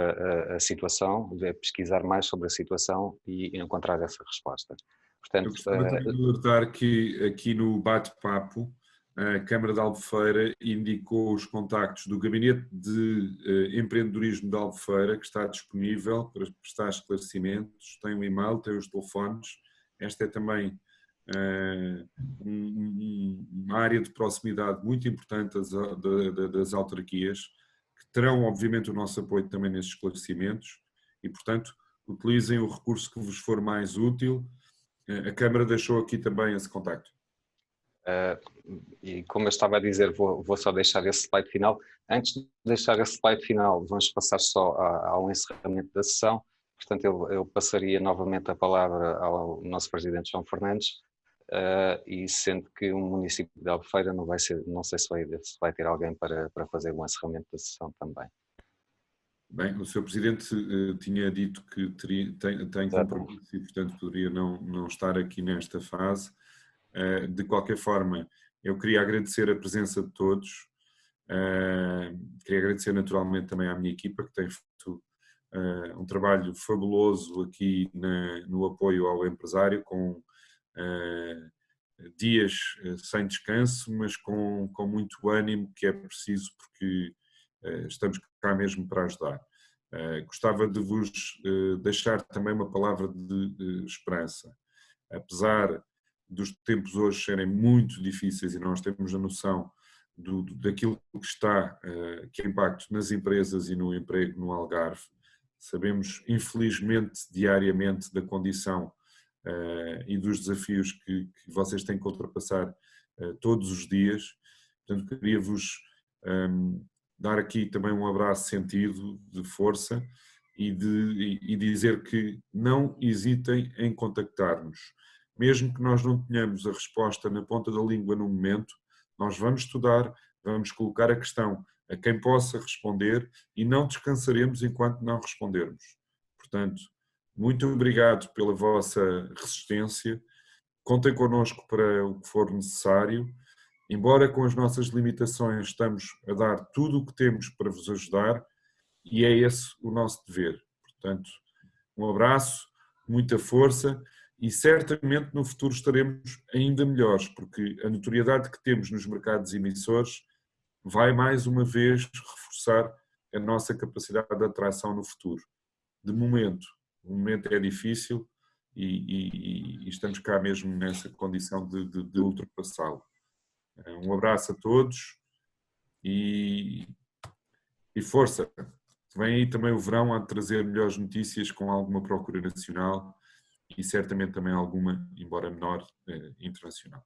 a situação, pesquisar mais sobre a situação e encontrar essa resposta. Portanto, eu gostava de alertar que aqui no bate-papo a Câmara de Albufeira indicou os contactos do Gabinete de Empreendedorismo de Albufeira, que está disponível para prestar esclarecimentos, tem um e-mail, tem os telefones. Esta é também uma área de proximidade muito importante das autarquias, que terão obviamente o nosso apoio também nesses esclarecimentos, e portanto utilizem o recurso que vos for mais útil. A Câmara deixou aqui também esse contacto. E como eu estava a dizer, vou só deixar esse slide final. Antes de deixar esse slide final, vamos passar só ao encerramento da sessão. Portanto, eu passaria novamente a palavra ao nosso Presidente João Fernandes, e sendo que o município de Albufeira não sei se vai ter alguém para fazer o encerramento da sessão também. Bem, o Sr. Presidente tinha dito que tem compromisso e, portanto, poderia não estar aqui nesta fase. De qualquer forma, eu queria agradecer a presença de todos, queria agradecer naturalmente também à minha equipa, que tem feito um trabalho fabuloso aqui no apoio ao empresário, com dias sem descanso, mas com muito ânimo, que é preciso, porque estamos cá mesmo para ajudar. Gostava de vos deixar também uma palavra de esperança. Apesar dos tempos hoje serem muito difíceis, e nós temos a noção daquilo que está, que é impacto nas empresas e no emprego no Algarve. Sabemos, infelizmente, diariamente da condição e dos desafios que vocês têm que ultrapassar todos os dias. Portanto, queria-vos dar aqui também um abraço sentido de força e dizer que não hesitem em contactar-nos. Mesmo que nós não tenhamos a resposta na ponta da língua no momento, nós vamos estudar, vamos colocar a questão a quem possa responder e não descansaremos enquanto não respondermos. Portanto, muito obrigado pela vossa resistência, contem connosco para o que for necessário, embora com as nossas limitações estamos a dar tudo o que temos para vos ajudar e é esse o nosso dever. Portanto, um abraço, muita força e certamente no futuro estaremos ainda melhores, porque a notoriedade que temos nos mercados emissores vai mais uma vez reforçar a nossa capacidade de atração no futuro. De momento, o momento é difícil e estamos cá mesmo nessa condição de ultrapassá-lo. Um abraço a todos e força. Vem aí também o verão a trazer melhores notícias com alguma procura nacional e certamente também alguma, embora menor, internacional.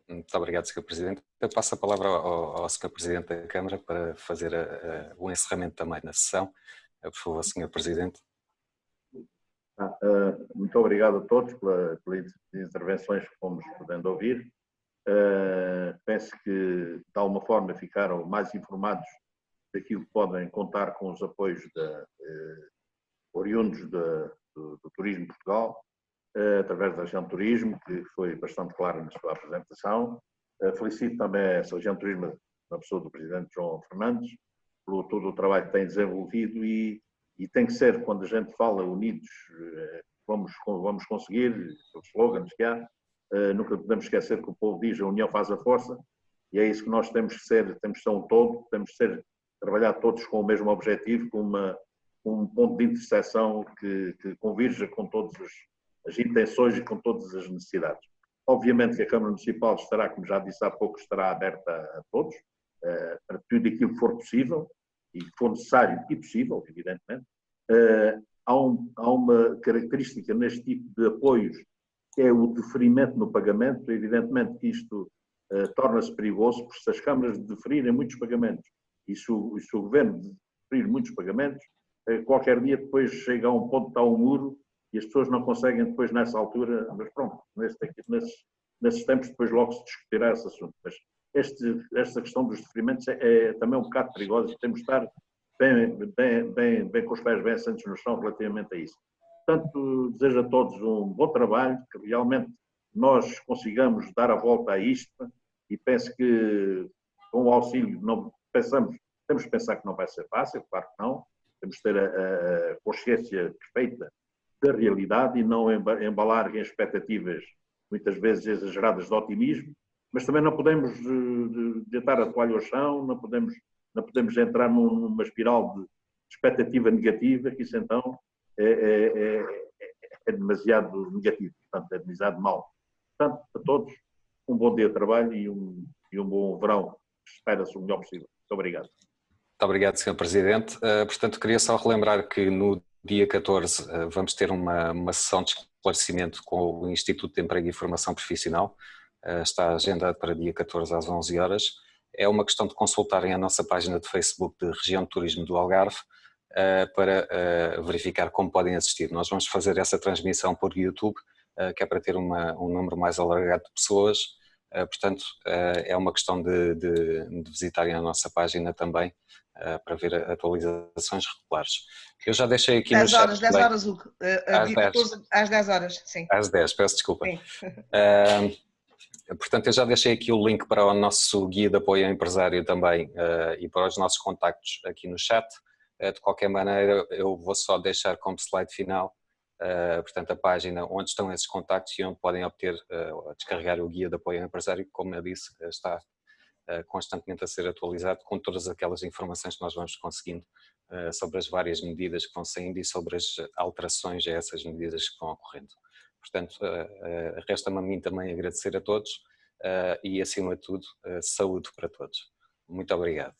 Muito obrigado, Sr. Presidente. Eu passo a palavra ao Sr. Presidente da Câmara para fazer o encerramento também na sessão. Por favor, Sr. Presidente. Muito obrigado a todos pelas intervenções que fomos podendo ouvir. Penso que, de alguma forma, ficaram mais informados daquilo que podem contar com os apoios oriundos do Turismo Portugal, através da Região de Turismo, que foi bastante clara na sua apresentação. Felicito também essa Região de Turismo, na pessoa do Presidente João Fernandes, por todo o trabalho que tem desenvolvido e tem que ser, quando a gente fala unidos, vamos conseguir, os slogans que há, nunca podemos esquecer que o povo diz a união faz a força e é isso que nós temos que ser um todo, temos que trabalhar todos com o mesmo objetivo, com um ponto de interseção que convirja com todas as intenções e com todas as necessidades. Obviamente que a Câmara Municipal estará, como já disse há pouco, estará aberta a todos, para tudo aquilo que for possível e que for necessário e possível, evidentemente. Há uma característica neste tipo de apoios, que é o deferimento no pagamento. Evidentemente que isto torna-se perigoso, porque se as câmaras deferirem muitos pagamentos e se o Governo deferir muitos pagamentos, qualquer dia depois chega a um ponto, está um muro, e as pessoas não conseguem depois nessa altura, mas pronto, nesses tempos depois logo se discutirá esse assunto. Mas esta questão dos deferimentos é também um bocado perigosa e temos de estar bem com os pés bem assentos no chão relativamente a isso. Portanto, desejo a todos um bom trabalho, que realmente nós consigamos dar a volta a isto e penso que com o auxílio, temos que pensar que não vai ser fácil, claro que não, temos que ter a consciência perfeita da realidade e não embalar em expectativas muitas vezes exageradas de otimismo, mas também não podemos deitar a toalha ao chão, não podemos entrar numa espiral de expectativa negativa, que isso então é demasiado negativo, portanto é demasiado mau. Portanto, a todos, um bom dia de trabalho e um bom verão, espera-se o melhor possível. Muito obrigado. Muito obrigado, Sr. Presidente. Portanto, queria só relembrar que no dia 14 vamos ter uma sessão de esclarecimento com o Instituto de Emprego e Formação Profissional. Está agendado para dia 14 às 11 horas. É uma questão de consultarem a nossa página de Facebook de Região de Turismo do Algarve para verificar como podem assistir. Nós vamos fazer essa transmissão por YouTube, que é para ter um número mais alargado de pessoas. Portanto, é uma questão de visitarem a nossa página também para ver atualizações regulares. Eu já deixei aqui no chat... 10 horas, Hugo. Às 10 horas, sim. Às 10, peço desculpa. Portanto, eu já deixei aqui o link para o nosso guia de apoio ao empresário também e para os nossos contactos aqui no chat. De qualquer maneira, eu vou só deixar como slide final, portanto, a página onde estão esses contactos e onde podem obter, descarregar o guia de apoio ao empresário, que, como eu disse, está constantemente a ser atualizado com todas aquelas informações que nós vamos conseguindo sobre as várias medidas que vão saindo e sobre as alterações a essas medidas que vão ocorrendo. Portanto, resta-me a mim também agradecer a todos e, acima de tudo, saúde para todos. Muito obrigado.